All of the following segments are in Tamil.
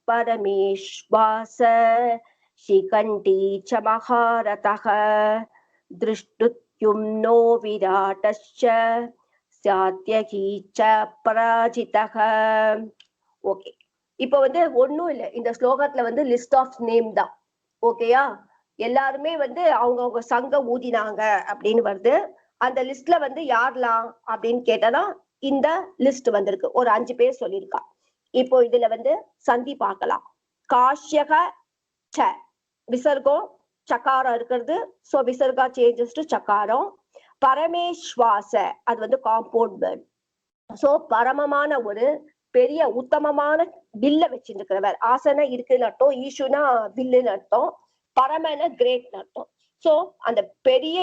परमेश्वास शिखण्डी च महारथः दृष्टुत्युम्नो विराटश्च सात्यकी च पराजितः. ஓகே, இப்போ வந்து ஒன்னும் இல்லை, இந்த ஸ்லோகத்துல வந்து லிஸ்ட் ஆஃப் நேம் தான். ஓகேயா, எல்லாருமே வந்து அவங்க சங்கம் ஊதினாங்க அப்படின்னு வருது. அந்த லிஸ்ட்ல வந்து யாரெல்லாம் அப்படின்னு கேட்டா இந்த லிஸ்ட் வந்திருக்கு. ஒரு 5 பேர் சொல்லியிருக்கா. இப்போ இதுல வந்து சந்தி பார்க்கலாம். காஷ்யக ச விசர்கம் சக்காரம் இருக்கிறது. சோ விசர்கா சேஞ்சஸ் டு சக்காரம். பரமேஸ்வாச அது வந்து காம்பவுண்ட் வேர்ட். சோ பரமமான ஒரு பெரிய உத்தமமான வில்ல வச்சிருக்கிறவர். ஆசன இருக்குன்னு அர்த்தம், ஈஷுனா வில்லுன்னு அர்த்தம், பரமன கிரேட் அர்த்தம். சோ அந்த பெரிய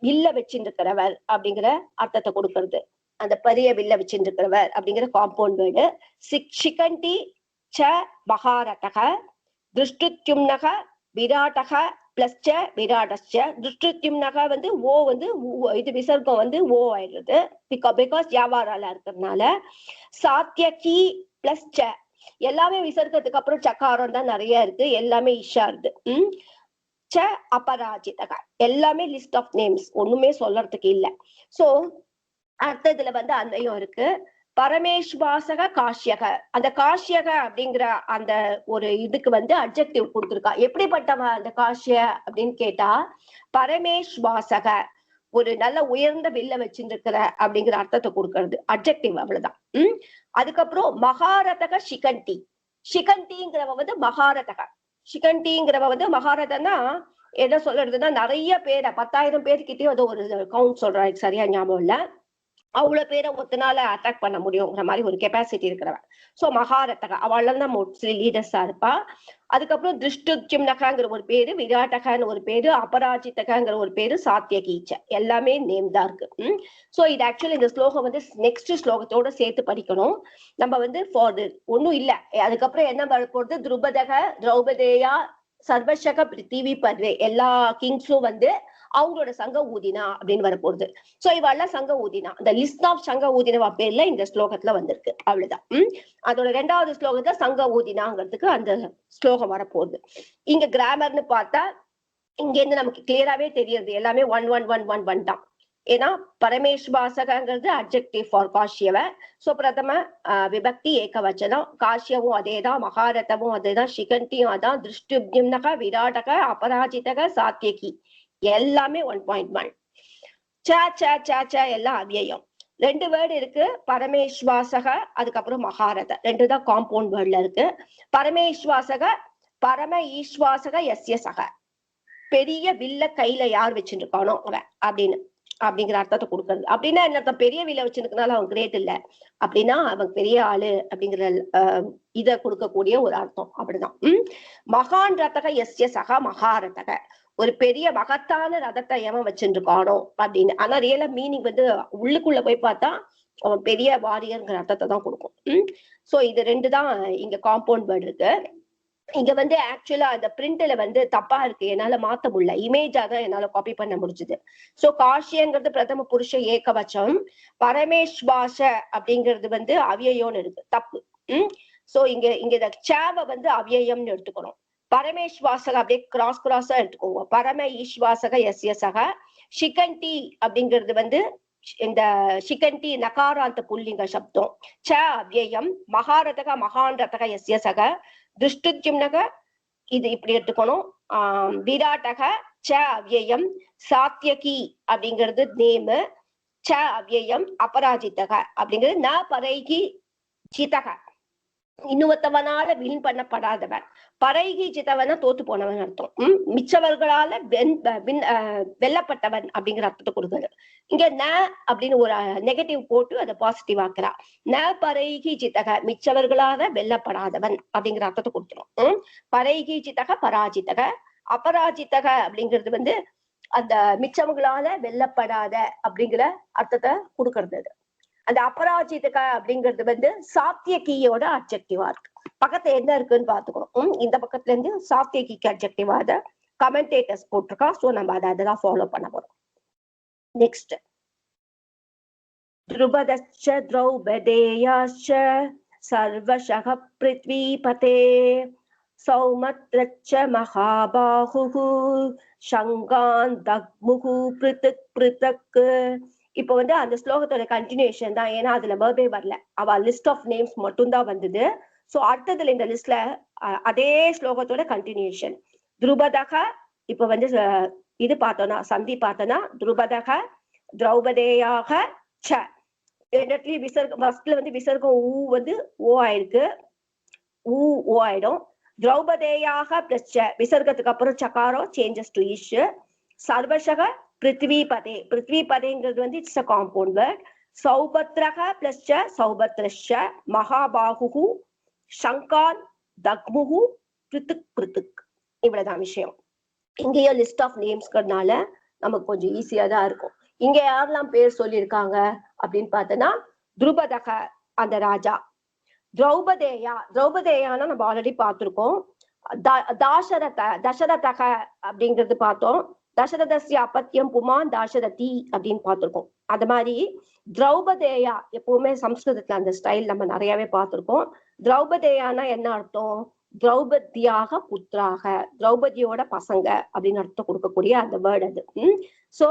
வில்ல வச்சிருக்கிறவர் அப்படிங்கிற அர்த்தத்தை கொடுக்கறது. அந்த பெரிய வில்ல வச்சிருக்கிறவர் அப்படிங்கிற காம்பவுண்ட் வேர்டு. சிகண்டி ச மகாரதக திருஷ்டுத்யும்னக விராட்டக பிளஸ் ச விராடச்ச. திருஷ்டுத்யும்னக வந்து ஓ வந்து இது விசர்க்கம் வந்து ஓ ஆயிடுறது, பிகாஸ் வியாபாரால இருக்கிறதுனால. சாத்தியகி பிளஸ் ச எல்லாமே விசர்க்கத்துக்கு அப்புறம் சக்காரம் தான் நிறைய இருக்கு, எல்லாமே இஷா இருக்கு. ச அபராஜிதக எல்லாமே லிஸ்ட் ஆஃப் நேம்ஸ், ஒண்ணுமே சொல்றதுக்கு இல்லை. சோ அடுத்ததுல வந்து அன்னையும் இருக்கு. பரமேஸ்வாசக காஷ்யக, அந்த காஷ்யக அப்படிங்கிற அந்த ஒரு இதுக்கு வந்து அட்ஜெக்டிவ் கொடுத்துருக்கா. எப்படிப்பட்டவ அந்த காஷ்ய அப்படின்னு கேட்டா, பரமேஸ்வாசக ஒரு நல்ல உயர்ந்த வில்ல வச்சிருக்கிற அப்படிங்கிற அர்த்தத்தை கொடுக்கறது, அட்ஜெக்டிவ், அவ்வளவுதான். அதுக்கப்புறம் மகாரதக சிகண்டி, சிகண்டிங்கிறவ வந்து மகாரதக. சிகண்டிங்கிறவ வந்து மகாரதனா என்ன சொல்றதுன்னா, நிறைய பேரை 10,000 பேர்கிட்டயும் அது ஒரு கவுண்ட் சொல்றாங்க, சரியா ஞாபகம் இல்ல, அவ்வளவு பேரை ஒத்தனால அட்டாக் பண்ண முடியுங்கிற மாதிரி ஒரு கெப்பாசிட்டி இருக்கிறவன். சோ மகாரதக அவள் தான் மோஸ்ட்லி லீடர்ஸா இருப்பா. அதுக்கப்புறம் திருஷ்டுத்யும்னகங்கிற ஒரு பேரு, விராட்டகன்னு ஒரு பேரு, அபராஜிதகங்கிற ஒரு பேரு, சாத்தியகீச்ச எல்லாமே நேம் தான் இருக்கு. சோ இது ஆக்சுவலி இந்த ஸ்லோகம் வந்து நெக்ஸ்ட் ஸ்லோகத்தோட சேர்த்து படிக்கணும் நம்ம வந்து. ஃபார் ஒன்னும் இல்ல, அதுக்கப்புறம் என்ன வரப்போறது, துருபதக திரௌபதேயா சர்வசக பிருத்திவி பத்வே எல்லா கிங்ஸும் வந்து அவங்களோட சங்க ஊதினா அப்படின்னு வரப்போகுது. சோ இவெல்லாம் சங்க ஊதினா, அந்த லிஸ்ட் ஆஃப் சங்க ஊதினவா பேர்ல இந்த ஸ்லோகத்துல வந்திருக்கு, அவ்வளவுதான். அதோட 2வது ஸ்லோகத்துல சங்க ஊதினாங்கிறதுக்கு அந்த ஸ்லோகம் வரப்போகுது. இங்க கிராமர்னு பார்த்தா இங்க இருந்து நமக்கு கிளியராவே தெரியுது, எல்லாமே 1 தான். ஏன்னா பரமேஸ்வாசகங்கிறது அட்ஜெக்டிவ் ஃபார் காஷ்யவ. சோ பிரதம விபக்தி ஏகவச்சனம். காஷ்யவும் அதேதான், மகாரதமும் அதேதான், சிகண்டியும் அதான், திருஷ்டுப்யும்னக விராட்டக அபராஜிதக சாத்தியகி எல்லாமே 1.1. ச எல்லாம் அவ்யயம். 2 வேர்டு இருக்கு, பரமேஸ்வாசக அதுக்கப்புறம் மகாரத, 2 தான் காம்பவுண்ட் வேர்ட்ல இருக்கு. பரமேஸ்வாசக பரம ஈஸ்வாசக எஸ்ய சக பெரிய வில்ல கையில யார் வச்சுருக்கானோ அவன் அப்படின்னு அப்படிங்கிற அர்த்தத்தை கொடுக்கறது. அப்படின்னா என்ன, பெரிய வில்ல வச்சிருக்கனால அவன் கிரேட் இல்ல, அப்படின்னா அவன் பெரிய ஆளு அப்படிங்கிற இத கொடுக்கக்கூடிய ஒரு அர்த்தம், அப்படிதான். மகான் ரதக எஸ்ய சக மகாரதக ஒரு பெரிய மகத்தான ரதத்தை எவன் வச்சுருக்கானோ அப்படின்னு. ஆனா ரியலா மீனிங் வந்து உள்ளுக்குள்ள போய் பார்த்தா அவன் பெரிய வாரியர்ங்கிற அர்த்தத்தை தான் கொடுக்கும். சோ இது 2 தான் இங்க காம்பவுண்ட் வேர்டு இருக்கு. இங்க வந்து ஆக்சுவலா அந்த பிரிண்ட்ல வந்து தப்பா இருக்கு, என்னால மாத்த முடியல, இமேஜா தான் என்னால காப்பி பண்ண முடிஞ்சது. சோ காஷ்யங்கிறது பிரதம புருஷ ஏகவச்சம், பரமேஸ்வாச அப்படிங்கிறது வந்து அவ்யயோன்னு இருக்கு, தப்பு. சோ இங்க சேவை வந்து அவ்யயம்னு எடுத்துக்கணும். பரமேஸ்வாசக அப்படியே கிராஸா எடுத்துக்கோங்க. பரம ஈஸ்வாசக எஸ்ய சக. சிகண்டி அப்படிங்கிறது வந்து இந்த சிகண்டி நகாராந்த புல்லிங்க சப்தம். ச அவ்யயம். மகாரதக மகான் ரதக எஸ்ய சக. திருஷ்டுத்யும்னக இது இப்படி எடுத்துக்கணும். விராட்டக ச அவ்யயம். சாத்தியகி அப்படிங்கிறது நேமு, ச அவ்யயம். அபராஜிதக அப்படிங்கிறது ந பரைகி ஜிதக இன்னுவத்தவனால வின் பண்ணப்படாதவன். பரைகி ஜிதவன தோத்து போனவன் அர்த்தம். மிச்சவர்களால வெல்லப்பட்டவன் அப்படிங்கிற அர்த்தத்தை கொடுக்குது. இங்க ந அப்படின்னு ஒரு நெகட்டிவ் போட்டு அதை பாசிட்டிவ் ஆக்குறா. ந பரைகி ஜிதக மிச்சவர்களால வெல்லப்படாதவன் அப்படிங்கிற அர்த்தத்தை கொடுத்துரும். பரைகி ஜிதக பராஜிதக. அபராஜிதக அப்படிங்கிறது வந்து அந்த மிச்சவங்களால வெல்லப்படாத அப்படிங்கிற அர்த்தத்தை கொடுக்கறது. அந்த அபராஜிதக அப்படிங்கிறது வந்து சாத்தியகியோட அட்ஜெக்டிவா இருக்கு. பக்கத்துல என்ன இருக்குன்னு பாத்துக்கணும். இந்த பக்கத்துல இருந்து சாத்தியகிக்கு அட்ஜெக்டிவா அத கமெண்டேட்டர்ஸ் போட்டிருக்கா. சோ நம்ம அதெல்லாம் ஃபாலோ பண்ண போறோம். நெக்ஸ்ட், த்ருபதச்ச திரௌபதேயாச்ச सर्वशः पृथ्वीपते सौमत्रच्च महाबाहुः शङ्गान् दग्मुः पृथक् पृथक्. இப்போ வந்து அந்த ஸ்லோகத்தோட கண்டினியூஷன் தான், ஏன்னா அதுல வேர்பே வரல, அவ லிஸ்ட் ஆஃப் நேம்ஸ் மட்டும் தான் வந்தது. சோ அடுத்ததுல இந்த லிஸ்ட்ல அதே ஸ்லோகத்தோட கண்டினியூஷன். துருபதக இப்ப வந்து இது பார்த்தோம்னா சந்தி பார்த்தோம்னா துருபதக திரௌபதேயாக ச இடத்துலயும் விசர்க்கம் ஃபர்ஸ்ட்ல வந்து விசர்க்கம் ஊ வந்து ஓ ஆயிருக்கு, ஊ ஓ ஆயிடும். திரௌபதேயாக பிளஸ் ச விசர்க்கத்துக்கு அப்புறம் சகாரம் சேஞ்சஸ் டு இஷ். சர்வசக பிருத்விபதே, பிருத்விபதேங்கிறது வந்து இட்ஸ் அ காம்பவுண்ட் வேர்ட். சௌபத்ரக பிளஸ் ச சௌபத்ரஷ மகாபாகு சங்கான் தக்முகு பிருத்துக் பிருத்துக். இவ்வளவுதான் விஷயம். இங்கேயோ லிஸ்ட் ஆஃப் நேம்ஸ்கிறதுனால நமக்கு கொஞ்சம் ஈஸியா தான் இருக்கும். இங்க யாரெல்லாம் பேர் சொல்லியிருக்காங்க அப்படின்னு பார்த்தோன்னா துருபதக அந்த ராஜா, திரௌபதேயா, திரௌபதேயானா நம்ம ஆல்ரெடி பார்த்திருக்கோம். தசரதக அப்படிங்கிறது பார்த்தோம். தசரதஸ்ய அப்பத்தியம் புமான் தாசரதி அப்படின்னு பார்த்திருக்கோம். அந்த மாதிரி திரௌபதேயா எப்பவுமே சம்ஸ்கிருதத்துல அந்த ஸ்டைல் நம்ம நிறையவே பார்த்திருக்கோம். திரௌபதேயானா என்ன அர்த்தம்? திரௌபதியாக புத்திராக, திரௌபதியோட பசங்க அப்படின்னு அர்த்தம் கொடுக்கக்கூடிய அந்த வேர்டு அது. சோ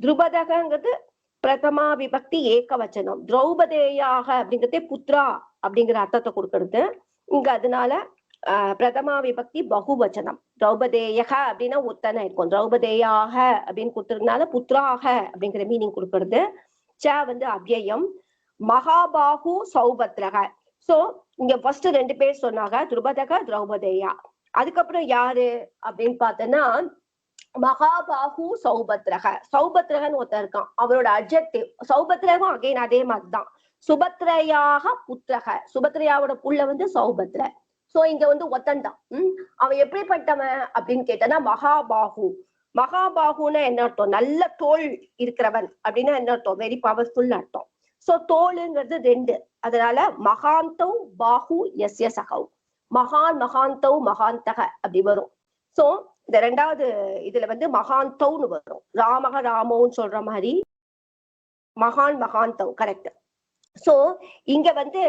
துருபதகங்கிறது பிரதமா விபக்தி ஏகவச்சனம், திரௌபதேயாக அப்படிங்கிறதே புத்ரா அப்படிங்கிற அர்த்தத்தை கொடுக்கறது இங்க. அதனால பிரதமா விபக்தி பகுவச்சனம். திரௌபதேயக அப்படின்னா ஒத்தனை இருக்கும், திரௌபதேயாக அப்படின்னு கொடுத்ததுனால புத்ராக அப்படிங்கிற மீனிங் கொடுக்கறது. ச வந்து அவ்யயம். மகாபாகு சௌபத்ரக. சோ இங்க ஃபர்ஸ்ட் ரெண்டு பேர் சொன்னாங்க, துருபதக திரௌபதேயா. அதுக்கப்புறம் யாரு அப்படின்னு பார்த்தோன்னா மகாபாகு சௌபத்ரக. சௌபத்ரகன்னு ஒருத்தர் இருக்கான், அவரோட அட்ஜெக்டிவ். சௌபத்ரகம் அகைன் அதே மாதிரிதான், சுபத்ரையாக புத்திரக, சுபத்ரையாவோட புள்ள வந்து சௌபத்ர. சோ இங்க வந்து ஒத்தன் தான். அவன் எப்படிப்பட்டவன் அப்படின்னு கேட்டனா மகாபாகு. மகாபாகுன்னா என்ன அர்த்தம்? நல்ல தோல் இருக்கிறவன் அப்படின்னா என்ன அர்த்தம்? வெரி பவர்ஃபுல் அர்த்தம். சோ தோளுங்கிறது ரெண்டு, அதனால மகாந்தௌ பாகு எஸ்ய சகௌ, மகான் மகாந்தௌ மகாந்தக அப்படி வரும். சோ இந்த ரெண்டாவது இதுல வந்து மகாந்தௌன்னு வரும், ராமக ராமோன்னு சொல்ற மாதிரி மகான் மகாந்தௌ கரெக்ட். சோ இங்க வந்து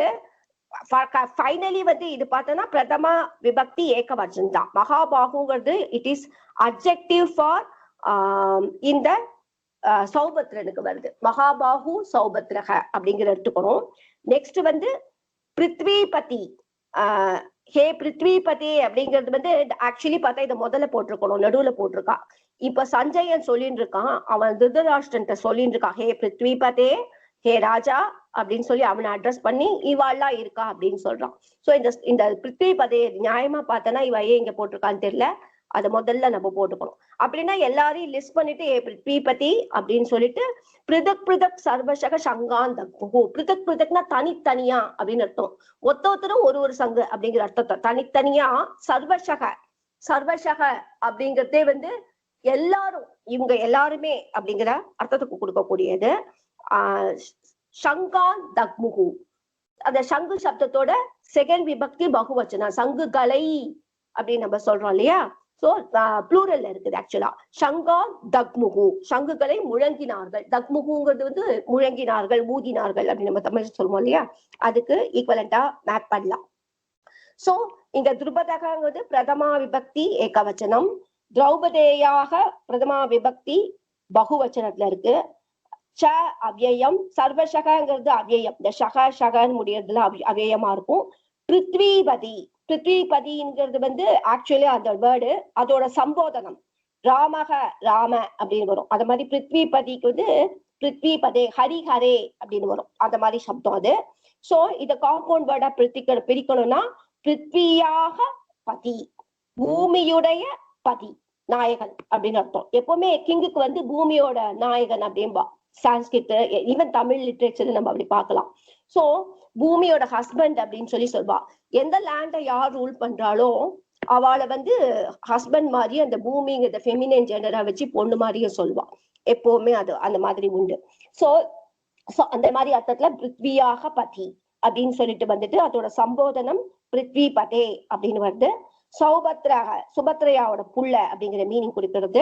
ஃபைனலி வந்து இது பார்த்தோம்னா பிரதமா விபக்தி ஏகவச்சனம் தான். மகாபாகுங்கிறது இட் இஸ் அட்ஜெக்டிவ் ஃபார் இந்த சௌபத்ரனுக்கு வருது, மகாபாகு சௌபத்ரக அப்படிங்கிற எடுத்துக்கணும். நெக்ஸ்ட் வந்து பிருத்விபதி. ஹே பிருத்விபதி அப்படிங்கிறது வந்து ஆக்சுவலி பார்த்தா இதை முதல்ல போட்டிருக்கணும், நடுவுல போட்டிருக்கா. இப்ப சஞ்சயன் சொல்லிட்டு இருக்கான், அவன் திருதராஷ்டிரன் சொல்லிட்டு இருக்கான் ஹே பிருத்விபதே ஹே ராஜா அப்படின்னு சொல்லி அவனை அட்ரஸ் பண்ணி இவாள்லாம் இருக்கா அப்படின்னு சொல்றான். சோ இந்த பிருத்விபதே நியாயமா பார்த்தனா இவ ஏன் இங்க போட்டிருக்கான்னு தெரியல, அதை முதல்ல நம்ம போட்டுக்கணும். அப்படின்னா எல்லாரையும் லிஸ்ட் பண்ணிட்டு ஏ பிருத்விபதி அப்படின்னு சொல்லிட்டு பிருதக் பிருதக் சர்வசக சங்கான் தக்முகு. பிருதக் பிருதக்னா தனித்தனியா அப்படின்னு அர்த்தம், ஒருத்தரும் ஒரு சங்கு அப்படிங்கிற அர்த்தத்தை. தனித்தனியா சர்வசக, சர்வசக அப்படிங்கிறதே வந்து எல்லாரும், இவங்க எல்லாருமே அப்படிங்கிற அர்த்தத்துக்கு கொடுக்கக்கூடியது. சங்கான் தக்முகு, அந்த சங்கு சப்தத்தோட செகண்ட் விபக்தி பகுவச்சனம், சங்குகளை அப்படின்னு நம்ம சொல்றோம் இல்லையா. சோ ப்ளூரல்ல இருக்குது ஆக்சுவலா. சங்கான் தக்முகு, சங்குகளை முழங்கினார்கள். தக்முகுங்கிறது வந்து முழங்கினார்கள், ஊதினார்கள் அப்படின்னு நம்ம தமிழ் சொல்லுவோம் இல்லையா, அதுக்கு ஈக்குவலண்டா மேப் பண்ணலாம். சோ இங்க துருபதகங்கிறது பிரதமா விபக்தி ஏகவச்சனம், திரௌபதேயாக பிரதமா விபக்தி பகுவச்சனத்துல இருக்கு. ச அவ்யயம், சர்வசகங்கிறது அவ்யயம், இந்த ஷகன்னு முடியறதுல அவ்யயமா இருக்கும். பிருத்விபதி, பிருத்விபதிங்கிறது வந்து ஆக்சுவலி அந்த வேர்டு, அதோட சம்போதனம் ராமக ராம அப்படின்னு வரும். அந்த மாதிரி பிருத்விபதிக்கு வந்து பிருத்விபதே ஹரிஹரே அப்படின்னு வரும், அந்த மாதிரி சப்தம் அது. சோ இத காம்பவுண்ட் வேர்டா பிரிக்கணும்னா பிருத்வியாக பதி, பூமியுடைய பதி, நாயகன் அப்படின்னு அர்த்தம். எப்பவுமே கிங்குக்கு வந்து பூமியோட நாயகன் அப்படின்பா, சான்ஸ்கிரிட் ஈவன் தமிழ் லிட்ரேச்சர்ல நம்ம அப்படி பார்க்கலாம். சோ பூமியோட ஹஸ்பண்ட் அப்படின்னு சொல்லி சொல்வா. எந்த லேண்டை யார் ரூல் பண்றாளோ அவளை வந்து ஹஸ்பண்ட் மாதிரி அந்த பூமிங்கிற ஃபெமினைன் ஜெண்டரா வச்சு பொண்ணு மாதிரியும் சொல்லுவா. எப்பவுமே அது அந்த மாதிரி உண்டு. சோ அந்த மாதிரி அர்த்தத்துல பிருத்வியாக பதி அப்படின்னு சொல்லிட்டு வந்துட்டு அதோட சம்போதனம் பிருத்வி பதே அப்படின்னு வருது. சௌபத்ரக சுபத்ரையாவோட புள்ள அப்படிங்கிற மீனிங் குறிக்கிறது.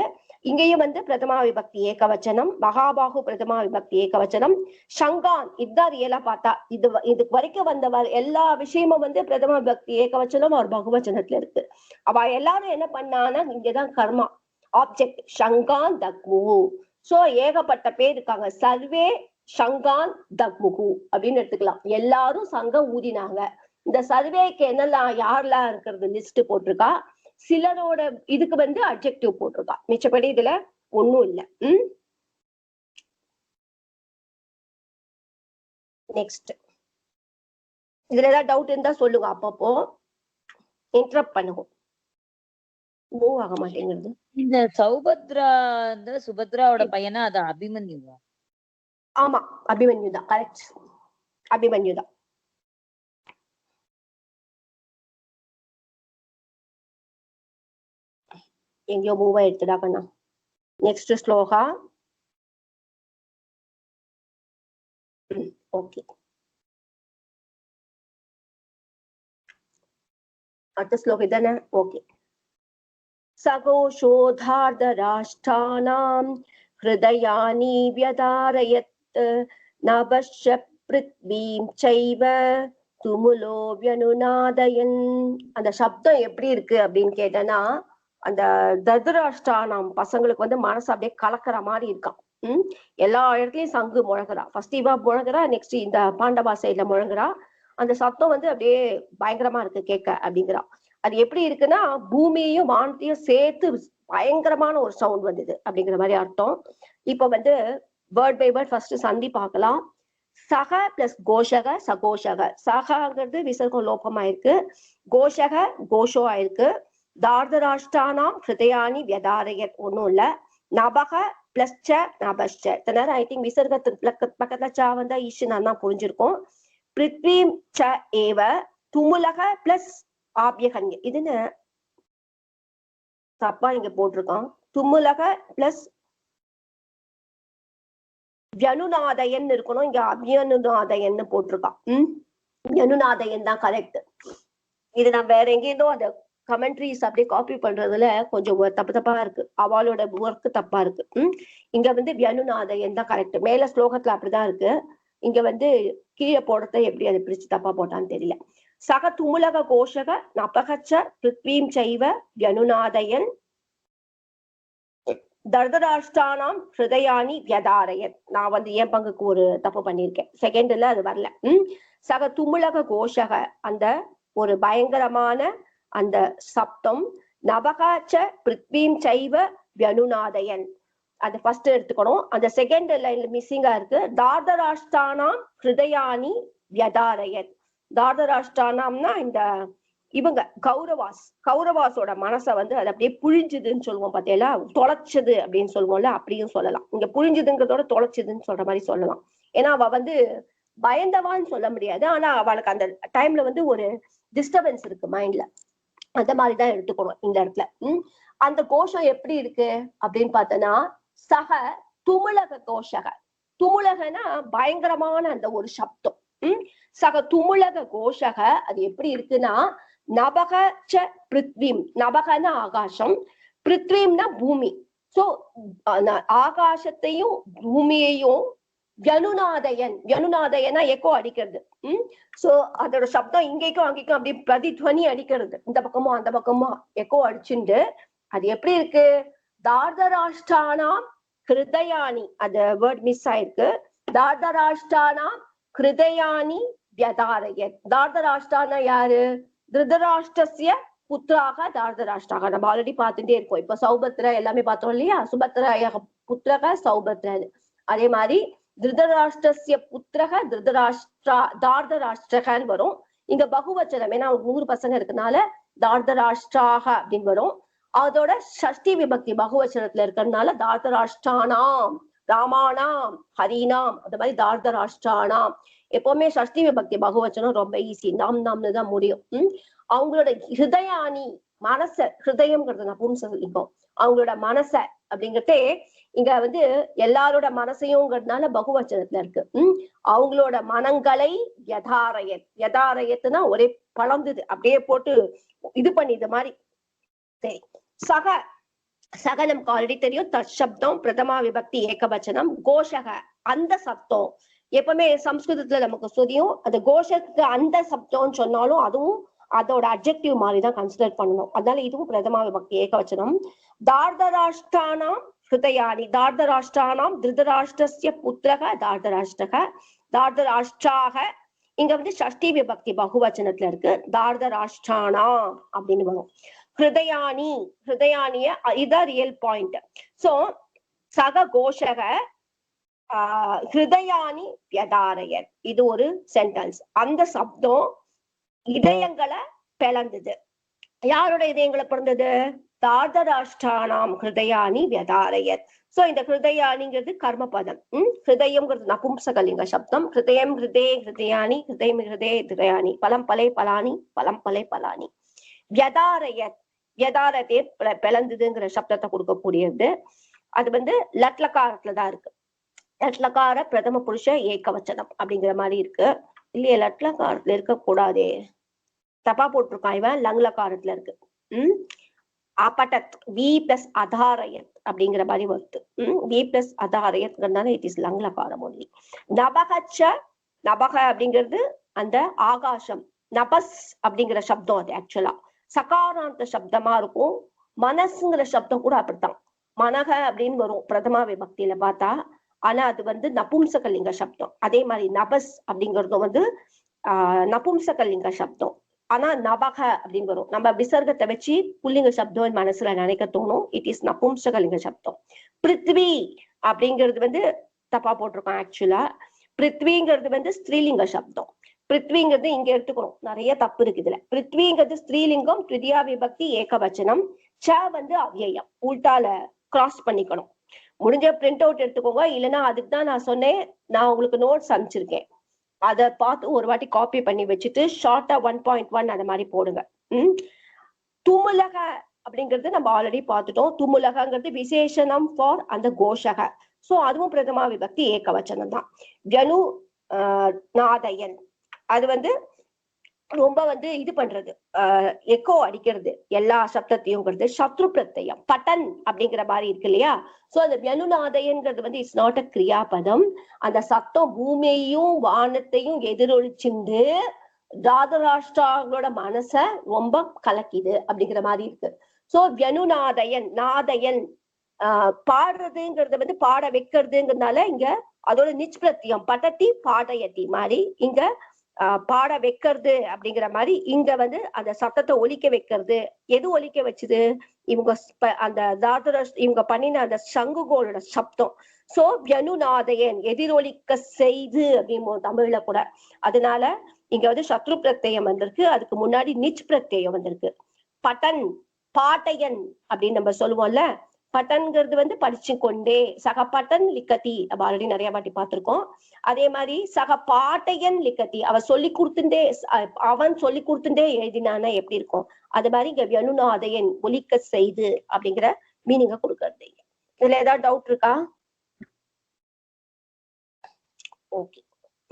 இங்கேயும் வந்து பிரதமா விபக்தி ஏகவச்சனம், மகாபாகு பிரதமா விபக்தி ஏகவச்சனம், சங்கான் இதுதான் ரியலா பார்த்தா இது வரைக்கும் வந்த எல்லா விஷயமும் வந்து பிரதமா விபக்தி ஏகவச்சனம் ஒரு பகுவச்சனத்துல இருக்கு. அவ எல்லாரும் என்ன பண்ணான்னா இங்கதான் கர்மா ஆப்ஜெக்ட் சங்கான் தக்முகு. சோ ஏகப்பட்ட பேர் இருக்காங்க. சர்வே சங்கான் தக்முகு அப்படின்னு எடுத்துக்கலாம். எல்லாரும் சங்கம் ஊதினாங்க. இந்த சர்வேக்கு என்னெல்லாம் யாரெல்லாம் இருக்கிறது லிஸ்ட் போட்டிருக்கா. சிலரோட இதுக்கு வந்து அட்ஜெக்டிவ் போட்டிருக்கா. மிச்சப்படி இதுல ஒண்ணும் இல்ல. நெக்ஸ்ட் இதுல ஏதாவது டவுட் இருந்தா சொல்லுங்க, அப்பப்போ இன்டரப்ட் பண்ணுவோம். மூவ் ஆக மாட்டேங்கிறது. இந்த சௌபத்ரா இந்த சுபத்ராவோட பையனா அது அபிமன்யுவா? ஆமா அபிமன்யு தான், கரெக்ட். அபிமன்யு தான். எங்கேயோ மூவ் ஆயிடுத்துடா கண்ணா. நெக்ஸ்ட் ஸ்லோகா. ஓகே, அடுத்த ஸ்லோகம் இதானே? ஓகே. சகோஷோதார்தராஷ்டானாம் ஹிருதயானி வ்யதாரயத் நபஷ்ய பிருத்வீம் சைவ துமுலோ வ்யனுநாதயன். அந்த சப்தம் எப்படி இருக்கு அப்படின்னு கேட்டனா, அந்த தர்தராஷ்டானாம் பசங்களுக்கு வந்து மனசு அப்படியே கலக்கிற மாதிரி இருக்கான். எல்லா இடத்துலயும் சங்கு முழங்குறா. ஃபர்ஸ்ட் இவா முழங்குறா, நெக்ஸ்ட் இந்த பாண்டவா சைட்ல முழங்குறா. அந்த சத்தம் வந்து அப்படியே பயங்கரமா இருக்கு கேட்க அப்படிங்கிறா. அது எப்படி இருக்குன்னா பூமியையும் வானத்தையும் சேர்த்து பயங்கரமான ஒரு சவுண்ட் வந்தது அப்படிங்கிற மாதிரி அர்த்தம். இப்ப வந்து வேர்ட் பை வேர்ட் ஃபர்ஸ்ட் சந்தி பார்க்கலாம். சக பிளஸ் கோஷக சகோஷக. சகங்கிறது விசர்க்கம் லோபமா இருக்கு, கோஷக கோஷோ ஆயிருக்கு. தார்தராஷ்டானாம் ஹிருதயானி வியதாரயத் ஒன்னும் இல்ல. நபக பிளஸ் ச நபஷ்ச. நேரம் ஐ திங்க் விசர்க்கத்துக்கு பக்கத்துல சா வந்தா ஈஷன் தான் புரிஞ்சிருக்கும். பிருத்வீம் ச ஏவ துமுலக பிளஸ் ஆபியகன்ய. இதுன்னு தப்பா இங்க போட்டிருக்கான். துமுலக பிளஸ் வியனுநாதயன் இருக்கணும், இங்க அபியனுநாதயன்னு போட்டிருக்கான். வியனுநாதயன் தான் கரெக்ட். இது நான் வேற எங்கேயிருந்தோ அந்த கமெண்ட்ரிஸ் அப்படியே காப்பி பண்றதுல கொஞ்சம் தப்பு தப்பா இருக்கு. அவளோட ஒர்க் தப்பா இருக்கு. இங்க வந்து வியனுநாதயன் தான் கரெக்ட். மேல ஸ்லோகத்துல அப்படிதான் இருக்கு. இங்க வந்து கீழே போடுறத எப்படி அதை பிரிச்சு தப்பா போட்டான்னு தெரியல. சக துமுலக கோஷக நபகச்ச பிருத்வீம் சைவ வியனுநாதயன் தர்தராஷ்டானாம் ஹிருதயானி வியதாரயன். நான் வந்து என் பங்குக்கு ஒரு தப்பு பண்ணியிருக்கேன், செகண்ட்ல அது வரல. சக துமுலக கோஷக அந்த ஒரு பயங்கரமான அந்த சப்தம். நபகாச்ச பிருத்வீம் சைவ வியனுநாதயன் அது ஃபர்ஸ்ட் எடுத்துக்கணும். அந்த செகண்ட் லைன்ல மிஸ்ஸிங்கா இருக்கு. தார்தராஷ்டானாம் ஹிருதயானி வியதாரயன். தார்தராஷ்டானாம்னா இந்த இவங்க கௌரவாஸோட மனசை வந்து அது அப்படியே புழிஞ்சுதுன்னு சொல்லுவோம் பார்த்தீங்களா, தொலைச்சது அப்படின்னு சொல்லுவோம்ல, அப்படியும் சொல்லலாம். இங்க புழிஞ்சுதுங்கிறதோட தொலைச்சதுன்னு சொல்ற மாதிரி சொல்லலாம். ஏன்னா அவ வந்து பயந்தவான்னு சொல்ல முடியாது, ஆனா அவளுக்கு அந்த டைம்ல வந்து ஒரு டிஸ்டர்பன்ஸ் இருக்கு மைண்ட்ல. அந்த மாதிரிதான் எடுத்துக்கணும் இந்த இடத்துல. அந்த கோஷம் எப்படி இருக்கு அப்படின்னு பார்த்தோன்னா, சக துமுலக கோஷக. துமுலகனா பயங்கரமான அந்த ஒரு சப்தம். சக துமுலக கோஷக அது எப்படி இருக்குன்னா, நபக ச பிருத்வீம். நபகனா ஆகாசம், பிருத்வீம்னா பூமி. சோ ஆகாசத்தையும் பூமியையும் வியனுநாதயனா எக்கோ அடிக்கிறது. சோ அதோட சப்தம் இங்கேக்கும் அங்கேக்கும் அப்படி பிரதித்வனி அடிக்கிறது. இந்த பக்கமும் அந்த பக்கமும் எக்கோ அடிச்சுட்டு அது எப்படி இருக்கு. தார்தராஷ்டானாம் ஹிருதயானி, அந்த வேர்ட் மிஸ் ஆயிருக்கு. தார்தராஷ்டானாம் ஹிருதயானி வியதாரயத். தார்தராஷ்டானா யாரு? திருதராஷ்டிரஸ்ய புத்திராக தார்தராஷ்டிராக. நம்ம ஆல்ரெடி பார்த்துட்டே இருக்கோம். இப்ப சௌபத்ரா எல்லாமே பார்த்தோம் இல்லையா, சுபத்ரா புத்திரக சௌபத்ரன். அதே மாதிரி திருதராஷ்டிரஸ்ய புத்திரக தார்தராஷ்டிரகன்னு வரும். இங்க பகுவச்சனம், ஏன்னா 100 பசங்க இருக்கனால தார்தராஷ்டிராக அப்படின்னு வரும். அதோட ஷஷ்டி விபக்தி பகுவச்சனத்துல இருக்கிறதுனால தார்தராஷ்டானாம், ராமானாம், ஹரினாம், அந்த மாதிரி தார்தராஷ்டானாம். எப்பவுமே ஷஷ்டி விபக்தி பகுவச்சனம் ரொம்ப ஈஸி, நாம்னு தான் முடியும். அவங்களோட ஹிருதயானி மனச, ஹிருதயம்ங்கிறது நான் பும்ச சொல்லிப்போம், அவங்களோட மனச அப்படிங்கிறதே இங்க வந்து எல்லாரோட மனசையும்ங்கிறதுனால பகுவச்சனத்துல இருக்கு. அவங்களோட மனங்களை யதாரயத். யதாரயத்துனா ஒரே பழந்தது அப்படியே போட்டு இது பண்ணி இது மாதிரி. சரி, சக சக நமக்கு ஆல்ரெடி தெரியும், தற்சப்தம், பிரதமா விபக்தி ஏகவச்சனம். கோஷக அந்த சப்தம், எப்பவுமே சம்ஸ்கிருதத்துல நமக்கு தெரியும், அந்த கோஷத்துக்கு அந்த சப்தம்னு சொன்னாலும் அதுவும் அதோட அப்ஜெக்டிவ் மாதிரிதான் கன்சிடர் பண்ணணும். அதனால இதுவும் பிரதமா விபக்தி ஏகவச்சனம். தார்தராஷ்டிரானாம் ஹிருதயானி, தார்தராஷ்டிரானாம் திருதராஷ்டிரஸ்ய புத்திரக தார்தராஷ்டிரக, தார்தராஷ்டிராக இங்க வந்து ஷஷ்டி விபக்தி பகுவச்சனத்துல இருக்கு. தார்தராஷ்டிரானாம் அப்படின்னு வரும். ஹிருதயானி, ஹிருதயானிய இதான் ரியல் பாயிண்ட். சோ சக கோஷக ஹிருதயானி வியதாரயன், இது ஒரு சென்டென்ஸ். அந்த சப்தம் இதயங்களை பிளந்தது. யாரோட இதயங்களை பிறந்தது? தார்தராஷ்டிரானாம் ஹிருதயானி வியதாரயன். சோ இந்த ஹிருதயானிங்கிறது கர்மபதம். ஹிருதயம்ங்கிறது நபும்சகலிங்க சப்தம். ஹிருதயம் ஹிருதே ஹிருதயானி, ஹிருதயம் ஹிருதே ஹிருதயானி, பலம் பலே பலானி, பலம் பலே பலானி. வியதாரயத், வியதாரத்தை பிளந்ததுங்கிற சப்தத்தை கொடுக்கக்கூடியது. அது வந்து லட்லக்காரத்துலதான் இருக்கு. லட்லக்கார பிரதம புருஷ ஏகவச்சனம் அப்படிங்கிற மாதிரி இருக்கு. இல்லையே, லட்லக்காரத்துல இருக்க கூடாதே, தப்பா போட்டிருக்கான் இவன், லங்லக்காரத்துல இருக்கு. அபட்டத் வி பிளஸ் அதாரயத் அப்படிங்கிற மாதிரி வருது. வி பிளஸ் அதாரயத்ங்கிறதுனால இட் இஸ் லங்லக்காரம் ஒன்லி. நபகச்ச, நபக அப்படிங்கிறது அந்த ஆகாசம். நபஸ் அப்படிங்கிற சப்தம் அது ஆக்சுவலா சகாராந்த சப்தமா இருக்கும். மனசுங்கிற சப்தம் கூட அப்படித்தான், மனக அப்படின்னு வரும் பிரதமா விபக்தியில பார்த்தா. ஆனா அது வந்து நபும்சகலிங்க சப்தம். அதே மாதிரி நபஸ் அப்படிங்கிறதும் வந்து நபும்சகலிங்க சப்தம். ஆனா நபக அப்படின்னு வரும். நம்ம விசர்க்கத்தை வச்சு புல்லிங்க சப்தம் மனசுல நினைக்க தோணும். இட் இஸ் நபும்சகலிங்க சப்தம். பிருத்வி அப்படிங்கிறது வந்து தப்பா போட்டிருக்கான் ஆக்சுவலா. பிருத்விங்கிறது வந்து ஸ்திரீலிங்க சப்தம். பிருத்விங்கிறது இங்க எடுத்துக்கணும், நிறைய தப்பு இருக்கு இதுல. பிருத்விங்கிறது ஸ்திரீலிங்கம், த்விதியா விபக்தி ஏகவச்சனம். ச வந்து அவ்யயம், உள்டால கிராஸ் பண்ணிக்கணும். முடிஞ்ச பிரிண்ட் அவுட் எடுத்துக்கோங்க, இல்லைன்னா அதுக்கு தான் நான் சொன்னேன், நான் உங்களுக்கு நோட்ஸ் அனுப்பிச்சிருக்கேன், அதை பார்த்து ஒரு வாட்டி காப்பி பண்ணி வச்சுட்டு ஷார்ட்டா 1.1 அந்த மாதிரி போடுங்க. துமுலக அப்படிங்கிறது நம்ம ஆல்ரெடி பார்த்துட்டோம். துமுலகங்கிறது விசேஷனம் ஃபார் அந்த கோஷக. சோ அதுவும் பிரதமா விபக்தி ஏகவச்சனம் தான். ஜனு நாதயன், அது வந்து ரொம்ப வந்து இது பண்றது, எக்கோ அடிக்கிறது எல்லா சப்தத்தையும். சத்ரு பிரத்யம் பட்டன் அப்படிங்கிற மாதிரி இருக்கு இல்லையா. சோ அந்த வியனுநாதயன்கிறது வந்து இட்ஸ் நாட் அ கிரியாபதம். அந்த சத்தம் பூமியையும் வானத்தையும் எதிரொலிச்சுண்டு தாதராஷ்டிராங்களோட மனச ரொம்ப கலக்கிது அப்படிங்கிற மாதிரி இருக்கு. சோ வியனுநாதயன், நாதயன் பாடுறதுங்கிறத வந்து பாட வைக்கிறதுங்கிறதுனால இங்க அதோட நிச் பிரத்தியம் பட்டத்தி பாடயத்தி மாதிரி இங்க பாட வைக்கிறது அப்படிங்கிற மாதிரி இங்க வந்து அந்த சத்தத்தை ஒலிக்க வைக்கிறது. எது ஒலிக்க வச்சுது? இவங்க அந்த இவங்க பண்ணின அந்த சங்குகோளோட சப்தம். சோ வியனுநாதயன் எதிரொலிக்க செய்து அப்படின்னு தமிழ்ல கூட. அதனால இங்க வந்து சத்ரு பிரத்யம் வந்திருக்கு, அதுக்கு முன்னாடி நிச் பிரத்யம் வந்திருக்கு. பட்டன் பாட்டையன் அப்படின்னு நம்ம சொல்லுவோம்ல, பட்டன்கிறது வந்து படிச்சு கொண்டே, சக பட்டன் லிக்கத்தி நம்ம ஆல்ரெடி நிறைய வாட்டி பார்த்திருக்கோம். அதே மாதிரி சக பாட்டையன் லிக்கத்தி, அவன் சொல்லி கொடுத்துட்டே எழுதினானா எப்படி இருக்கும், அது மாதிரி இங்க வியனுநாதயன் ஒலிக்க செய்து அப்படிங்கிற மீனிங்க கொடுக்கறது. இதுல ஏதாவது டவுட் இருக்கா? Okay,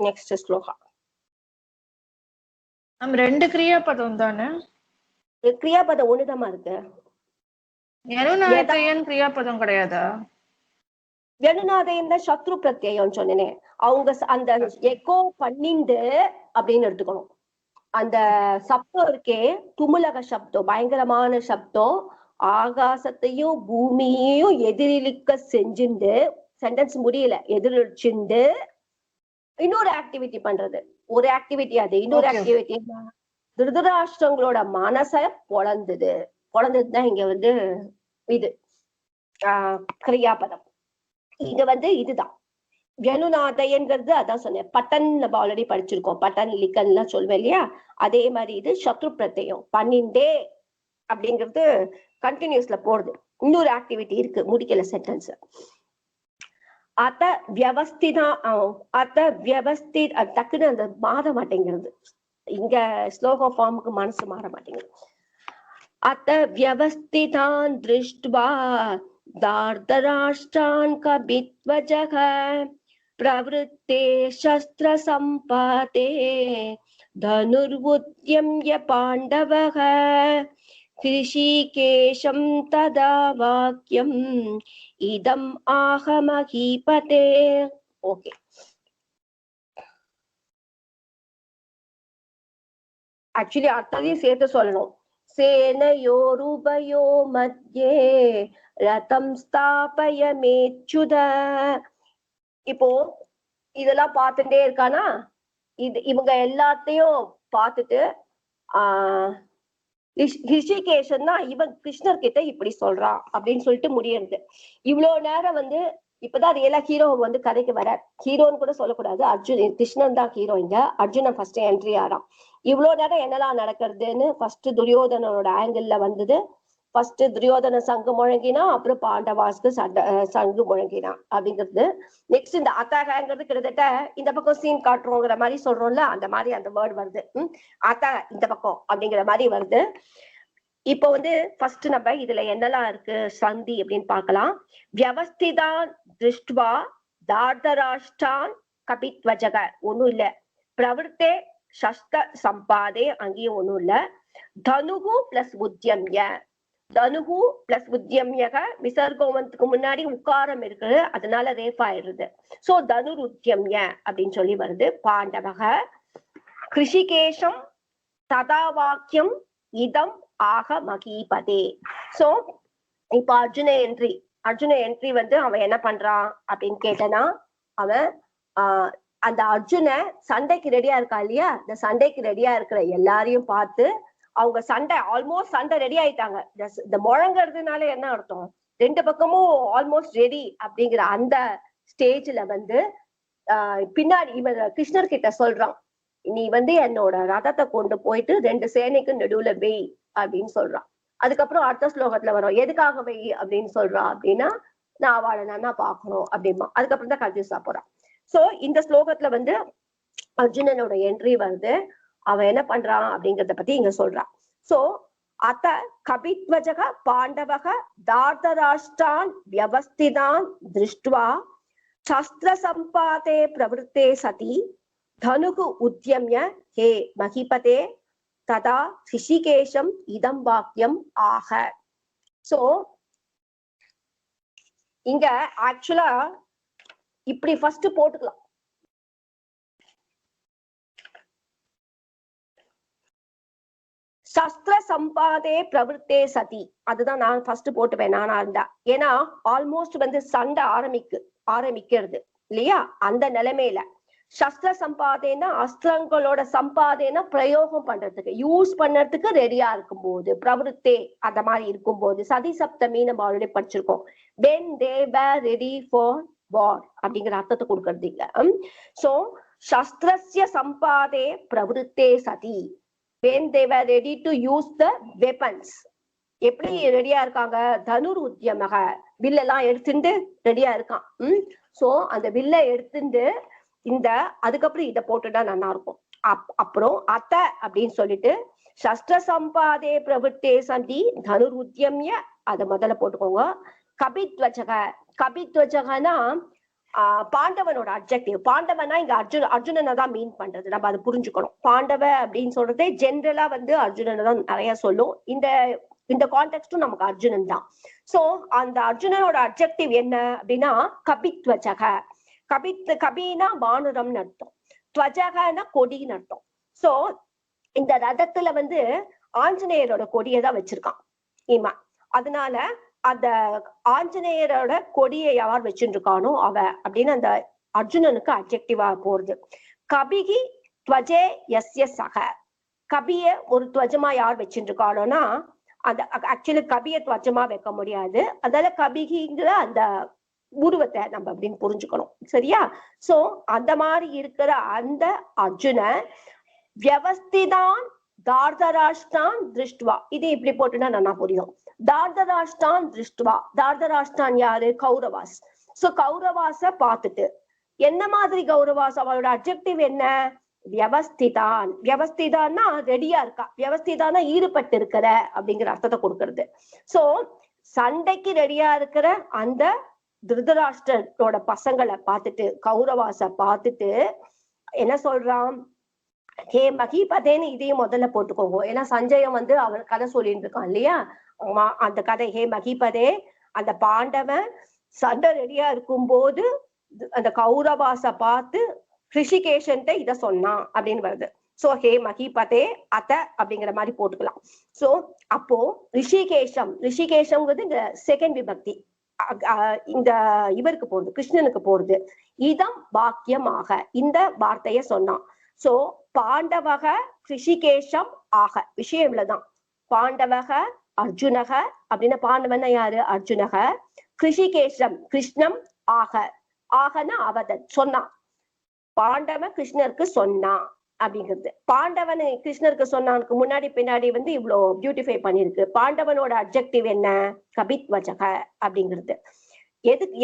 next shloka. ரெண்டு கிரியாபதம் தானே? கிரியாபதம் ஒண்ணுதாமா இருக்கு. கிரியாபதம் கிடையாதா? வியனுநாதயன் தான் சத்ரு பிரத்யம் சொன்னேனே. அவங்க அந்த எக்கோ பண்ணிண்டு அப்படின்னு எடுத்துக்கணும். அந்த சப்தம் இருக்கே, துமுலக சப்தம், பயங்கரமான சப்தம், ஆகாசத்தையும் பூமியையும் எதிரொலிக்க செஞ்சுண்டு, சென்டென்ஸ் முடியல, எதிரொலிச்சுண்டு இன்னொரு ஆக்டிவிட்டி பண்றது. ஒரு ஆக்டிவிட்டி அது, இன்னொரு ஆக்டிவிட்டி திருதராஷ்டிரங்களோட மனச பொழந்ததுதான் இங்க வந்து இது கிரியாபதம். இங்க வந்து இதுதான் வியனுநாதயன்கிறது. அதான் சொன்னேன், பட்டன் நம்ம ஆல்ரெடி படிச்சிருக்கோம், பட்டன் லிக்கன் எல்லாம் சொல்வேன் இல்லையா. அதே மாதிரி இது சத்ரு பிரத்யம் பண்ணிண்டே அப்படிங்கிறது கண்டினியூஸ்ல போடுது. இன்னொரு ஆக்டிவிட்டி இருக்கு, முடிக்கல சென்டென்ஸ். அத வியவஸ்திதா, அத வியவஸ்தித், டக்குன்னு அந்த மாற மாட்டேங்கிறது, இங்க ஸ்லோகம் ஃபார்முக்கு மனசு மாற மாட்டேங்குது. அத வியவஸ்திதான் திருஷ்ட்வா தார்தராஷ்டிரான் கபித்வஜக பிரவருத்தே சஸ்திர சம்பாதே தனுர்வுத்யம்ய பாண்டவக கிருஷிகேஷம் ததா வாக்கியம் இதம் ஆக மகீபதே. ஓகே, ஆக்சுவலி அர்த்தத்தையும் சேர்த்து சொல்லணும். சேனயோருபயோ மத்யே ரதம் ஸ்தாபயமேச்சுத. இப்போ இதெல்லாம் பார்த்துட்டே இருக்கானா, இவங்க எல்லாத்தையும் பார்த்துட்டு ரிஷிகேஷன் தான் இவன் கிருஷ்ணர் கிட்ட இப்படி சொல்றான் அப்படின்னு சொல்லிட்டு முடியறது. இவ்வளவு நேரம் இப்பதான் ரியலா ஹீரோ கதைக்கு வர, ஹீரோன்னு கூட சொல்லக்கூடாது, கிருஷ்ணன் தான் ஹீரோ. இங்க அர்ஜுனன் ஃபர்ஸ்ட் என்ட்ரி ஆறான். இவ்வளவு நேரம் என்னெல்லாம் நடக்கிறதுன்னு ஃபர்ஸ்ட் துரியோதனோட ஆங்கிள் வந்தது. ஃபர்ஸ்ட் துரியோதன சங்கு முழங்கினா, அப்புறம் பாண்டவாஸ்க்கு சங்கு முழங்கினா அப்படிங்கிறது. நெக்ஸ்ட் இந்த அத்தாகங்கிறது கிட்டத்தட்ட இந்த பக்கம் சீன் காட்டுறோங்கிற மாதிரி சொல்றோம்ல, அந்த மாதிரி அந்த வேர்டு வருது. அத்தா இந்த பக்கம் அப்படிங்கிற மாதிரி வருது. இப்போ ஃபர்ஸ்ட் நம்ம இதுல என்னெல்லாம் இருக்கு சந்தி அப்படின்னு பார்க்கலாம். வியவஸ்திதான் திருஷ்டுவா தார்தராஷ்டான் கபித்வஜக, ஒண்ணும் இல்ல. பிரவருத்தே சஸ்த சம்பாதே, அங்கேயும் ஒண்ணும் இல்ல. தனுகு பிளஸ் உத்யம்ய, தனுகு பிளஸ் உத்யம்யக விசர்கோவத்துக்கு முன்னாடி உக்காரம் இருக்கு, அதனால ரேஃப் ஆயிடுது. சோ தனுர் உத்யம்ய அப்படின்னு சொல்லி வருது. பாண்டவக கிருஷிகேஷம் ததா வாக்கியம் இதம் ஆக மகீபதே. சோ இப்ப அர்ஜுன என்ட்ரி அவன் என்ன பண்றான் அப்படின்னு கேட்டனா, அவன் அந்த அர்ஜுன சண்டைக்கு ரெடியா இருக்கா இல்லையா, இந்த சண்டைக்கு ரெடியா இருக்கிற எல்லாரையும் பார்த்து அவங்க ஆல்மோஸ்ட் சண்டை ரெடி ஆயிட்டாங்க. இந்த முழங்கிறதுனால என்ன அர்த்தம், ரெண்டு பக்கமும் ஆல்மோஸ்ட் ரெடி அப்படிங்கிற அந்த ஸ்டேஜ்ல பின்னாடி இவன் கிருஷ்ணர் கிட்ட சொல்றான், நீ என்னோட ரதத்தை கொண்டு போயிட்டு ரெண்டு சேனைக்கு நடுவுல வெய் அப்படின்னு சொல்றான். அதுக்கப்புறம் அடுத்த ஸ்லோகத்துல வரும், எதுக்காக வெய் அப்படின்னு சொல்றான் அப்படின்னா, நான் அவளை நல்லா பாக்கணும் அப்படிமா. அதுக்கப்புறம் தான் கன்ஃபியூஸா போறான். சோ இந்த ஸ்லோகத்துல அர்ஜுனனோட என்ட்ரி வருது. அவன் என்ன பண்றான் அப்படிங்கறத பத்தி இங்க சொல்றான். சோ அத கபித்வஜக பாண்டவக தார்தராஷ்டான் வியவஸ்திதான் திருஷ்டுவா சஸ்திர சம்பாதே பிரவருத்தே சதி தனுகு உத்யம்ய ஹே மகிபதே ததா ரிஷிகேஷம் இதம் வாக்கியம் ஆக. சோ இங்க ஆக்சுவலா இப்படி ஃபர்ஸ்ட் போட்டுக்கலாம். சஸ்திர சம்பாதே பிரவருத்தே சதி, அதுதான் நான் ஃபர்ஸ்ட் போட்டுப்பேன் நானா இருந்தா. ஏன்னா ஆல்மோஸ்ட் சண்டை ஆரம்பிக்கிறது இல்லையா, அந்த நிலைமையில சஸ்திர சம்பாதேன்னா அஸ்திரங்களோட சம்பாதேன்னா பிரயோகம் பண்றதுக்கு யூஸ் பண்றதுக்கு ரெடியா இருக்கும் போது, பிரவருத்தே அந்த மாதிரி இருக்கும் போது. சதி சப்தமி நம்ம ஆல்ரெடி படிச்சிருக்கோம். when they were ready for war அப்படிங்கிற அர்த்தத்தை கொடுக்கறது இல்ல. சோ சஸ்திரஸ்ய சம்பாதே பிரவருத்தே சதி when they were ready to use the weapons. எப்படி ரெடியா இருக்காங்க, தனுர் உத்யமக வில்லெல்லாம் எடுத்துட்டு ரெடியா இருக்கான். சோ அந்த வில்ல எடுத்துட்டு அதுக்கப்புறம் இதை போட்டுட்டா நல்லா இருக்கும். அப்புறம் அத்த அப்படின்னு சொல்லிட்டு சஸ்திர சம்பாதே பிரவருத்தே சந்தி தனுர் உத்யம்ய அதை முதல்ல போட்டுக்கோங்க. கபித்வஜகனா பாண்டவனோட அப்ஜெக்டிவ். பாண்டவனா இங்க அர்ஜுனனை தான் மீன் பண்றது, நம்ம அதை புரிஞ்சுக்கணும். பாண்டவ அப்படின்னு சொல்றதே ஜென்ரலா அர்ஜுனனை தான் நிறைய சொல்லும். இந்த கான்டெக்ஸ்டும் நமக்கு அர்ஜுனன் தான். சோ அந்த அர்ஜுனனோட அப்ஜெக்டிவ் என்ன அப்படின்னா கபித்வஜக. கபினா வானுரம்னு அர்த்தம், துவஜகனா கொடின்னு அர்த்தம். சோ இந்த ரதத்துல ஆஞ்சநேயரோட கொடியை தான் வச்சிருக்கான் இவன். அதனால அந்த ஆஞ்சநேயரோட கொடியை யார் வச்சுட்டு இருக்கானோ அவ அப்படின்னு அந்த அர்ஜுனனுக்கு அப்ஜெக்டிவா போறது. கபிகி துவஜே யஸ்ய சக, கபிய ஒரு துவஜமா யார் வச்சுட்டு இருக்கானோன்னா அந்த ஆக்சுவலி கபிய துவஜமா வைக்க முடியாது. அதனால கபிகிங்கிற அந்த உருவத்தை நம்ம அப்படின்னு புரிஞ்சுக்கணும், சரியா? சோ அந்த மாதிரி இருக்கிற அந்த அர்ஜுன வியவஸ்திதான் தார்தராஷ்டான் திருஷ்டுவா, இது இப்படி போட்டுன்னா நல்லா புரியும். தார்தராஷ்டான் திருஷ்டுவா, தார்தராஷ்டான் யாரு, கௌரவாஸ். சோ கௌரவாச பார்த்துட்டு என்ன மாதிரி கௌரவாஸ், அவளோட அப்ஜெக்டிவ் என்ன, வியவஸ்திதான். வியவஸ்திதான்னா ரெடியா இருக்கா, வியவஸ்திதானா ஈடுபட்டு இருக்கிற அப்படிங்கிற அர்த்தத்தை கொடுக்கறது. சோ சண்டைக்கு ரெடியா இருக்கிற அந்த திருதராஷ்டிரனோட பசங்களை பார்த்துட்டு, கௌரவாச பார்த்துட்டு என்ன சொல்றான், ஹே மகிபதேன்னு இதையும் முதல்ல போட்டுக்கோங்க. ஏன்னா சஞ்சயம் வந்து அவன் கதை சொல்லிட்டு இருக்கான் இல்லையா, அந்த கதை ஹே மகிபதே. அந்த பாண்டவன் சண்டை ரெடியா இருக்கும் போது அந்த கௌரவாச பார்த்து ரிஷிகேஷன்ட்ட இத சொன்னான் அப்படின்னு வருது. சோ ஹே மகிபதே அத அப்படிங்கிற மாதிரி போட்டுக்கலாம். சோ அப்போ ரிஷிகேஷம்ங்கிறது இந்த செகண்ட் விபக்தி, இந்த இவருக்கு போறது, கிருஷ்ணனுக்கு போறது. இதம் வாக்கியமாக இந்த வார்த்தைய சொன்னான். சோ பாண்டவக ரிஷிகேஷம் ஆக, விஷயம் இவ்வளவுதான். பாண்டவக அர்ஜுனக அப்படின்னா பாண்டவன் யாரு, அர்ஜுனக. ரிஷிகேஷம் கிருஷ்ணம் ஆக, ஆகனா அவதன் சொன்னான். பாண்டவன் கிருஷ்ணருக்கு சொன்னான் அப்படிங்கிறது. பாண்டவன் கிருஷ்ணருக்கு சொன்னானுக்கு முன்னாடி பின்னாடி வந்து இவ்வளவு பியூட்டிஃபை பண்ணிருக்கு. பாண்டவனோட அப்ஜெக்டிவ் என்ன, கபித்வஜக அப்படிங்கிறது.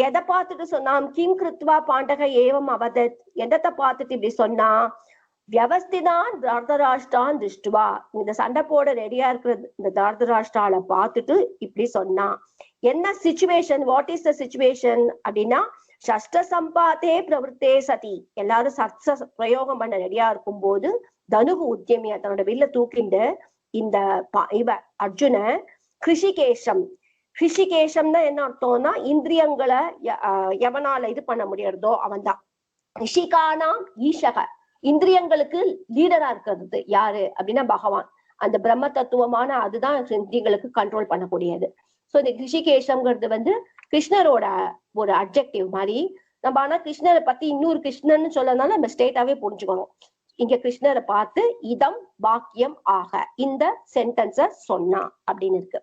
எதை பார்த்துட்டு சொன்னான், கிம் கிருத்வா பாண்டக ஏவம் அவதத், எதத்தை பார்த்துட்டு இப்படி சொன்னா, வியவஸ்திதான் தார்தராஷ்டிரான் திருஷ்டுவா, இந்த சண்டை போட ரெடியா இருக்கிற இந்த தார்தராஷ்டிரால பார்த்துட்டு இப்படி சொன்னா. என்ன situation, what is the situation அப்படின்னா, சஸ்திர சம்பாதே பிரவருத்தே சதி, எல்லாரும் சஸ்திர பிரயோகம் பண்ண ரெடியா இருக்கும் போது தனுகு உத்தியமிய தன்னோட வில்ல தூக்கிண்டு இந்த இவ அர்ஜுன ரிஷிகேஷம்னா என்ன அர்த்தம்னா, இந்திரியங்களை எவனால இது பண்ண முடியறதோ அவன் தான். ரிஷிகானாம் ஈஷக, இந்திரியங்களுக்கு லீடரா இருக்கிறது யாரு அப்படின்னா பகவான். அந்த பிரம்ம தத்துவமான அதுதான் இந்திரியங்களுக்கு கண்ட்ரோல் பண்ணக்கூடியது. சோ இந்த ரிஷிகேஷம்ங்கிறது வந்து கிருஷ்ணரோட ஒரு அப்ஜெக்டிவ் மாதிரி. நம்ம ஆனா கிருஷ்ணரை பத்தி இன்னொரு கிருஷ்ணன்னு சொல்லனால நம்ம ஸ்டேட்டாவே புரிஞ்சுக்கணும். இங்க கிருஷ்ணரை பார்த்து இதம் வாக்கியம் ஆக, இந்த சென்டென்ஸ சொன்னா அப்படின்னு இருக்கு.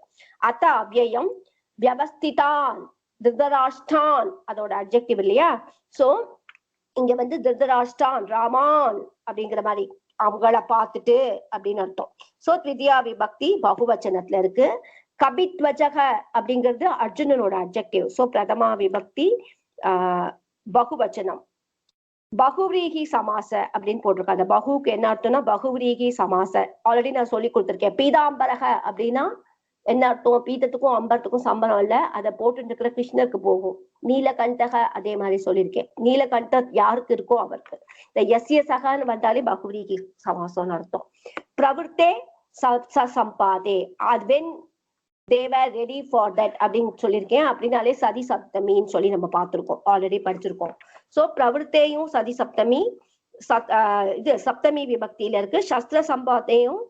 அத்த அவ்யயம் வியவஸ்திதான் திருதராஷ்டான் அதோட அப்ஜெக்டிவ் இல்லையா. சோ இங்க வந்து திருதராஷ்டான் ராமான் அப்படிங்கிற மாதிரி அவங்கள பார்த்துட்டு அப்படின்னு அர்த்தம். சோ த்விதியா விபக்தி பகுவச்சனத்துல இருக்கு. கபித்வஜக அப்படிங்கிறது அர்ஜுனனோட அப்ஜெக்டிவ். சோ பிரதமா விபக்தி பகுவச்சனம். பகுவிரீகி சமாச அப்படின்னு போட்டிருக்காங்க. அந்த பகுக்கு என்ன அர்த்தம்னா பகுவிரீகி சமாச ஆல்ரெடி நான் சொல்லி கொடுத்துருக்கேன். பீதாம்பரக அப்படின்னா என்ன அர்த்தம், பீதத்துக்கும் அம்பரத்துக்கும் சம்பளம் இல்ல, அதை போட்டு இருக்கிற கிருஷ்ணருக்கு போகும். நீலகண்டக அதே மாதிரி சொல்லியிருக்கேன். நீலகண்ட யாருக்கு இருக்கோ அவருக்கு. இந்த எஸ்ய சகன்னு வந்தாலே பகுவிரீகி சமாசம்னு அர்த்தம். பிரவருத்தே சம்பாதே, when they were ready for that அப்படின்னு சொல்லியிருக்கேன். அப்படின்னாலே சதி சப்தமின்னு சொல்லி நம்ம பார்த்திருக்கோம், ஆல்ரெடி படிச்சிருக்கோம். சோ பிரவருத்தேயும் சதி சப்தமி, இது சப்தமி விபக்தியில இருக்கு. சஸ்திர சம்பாதையும்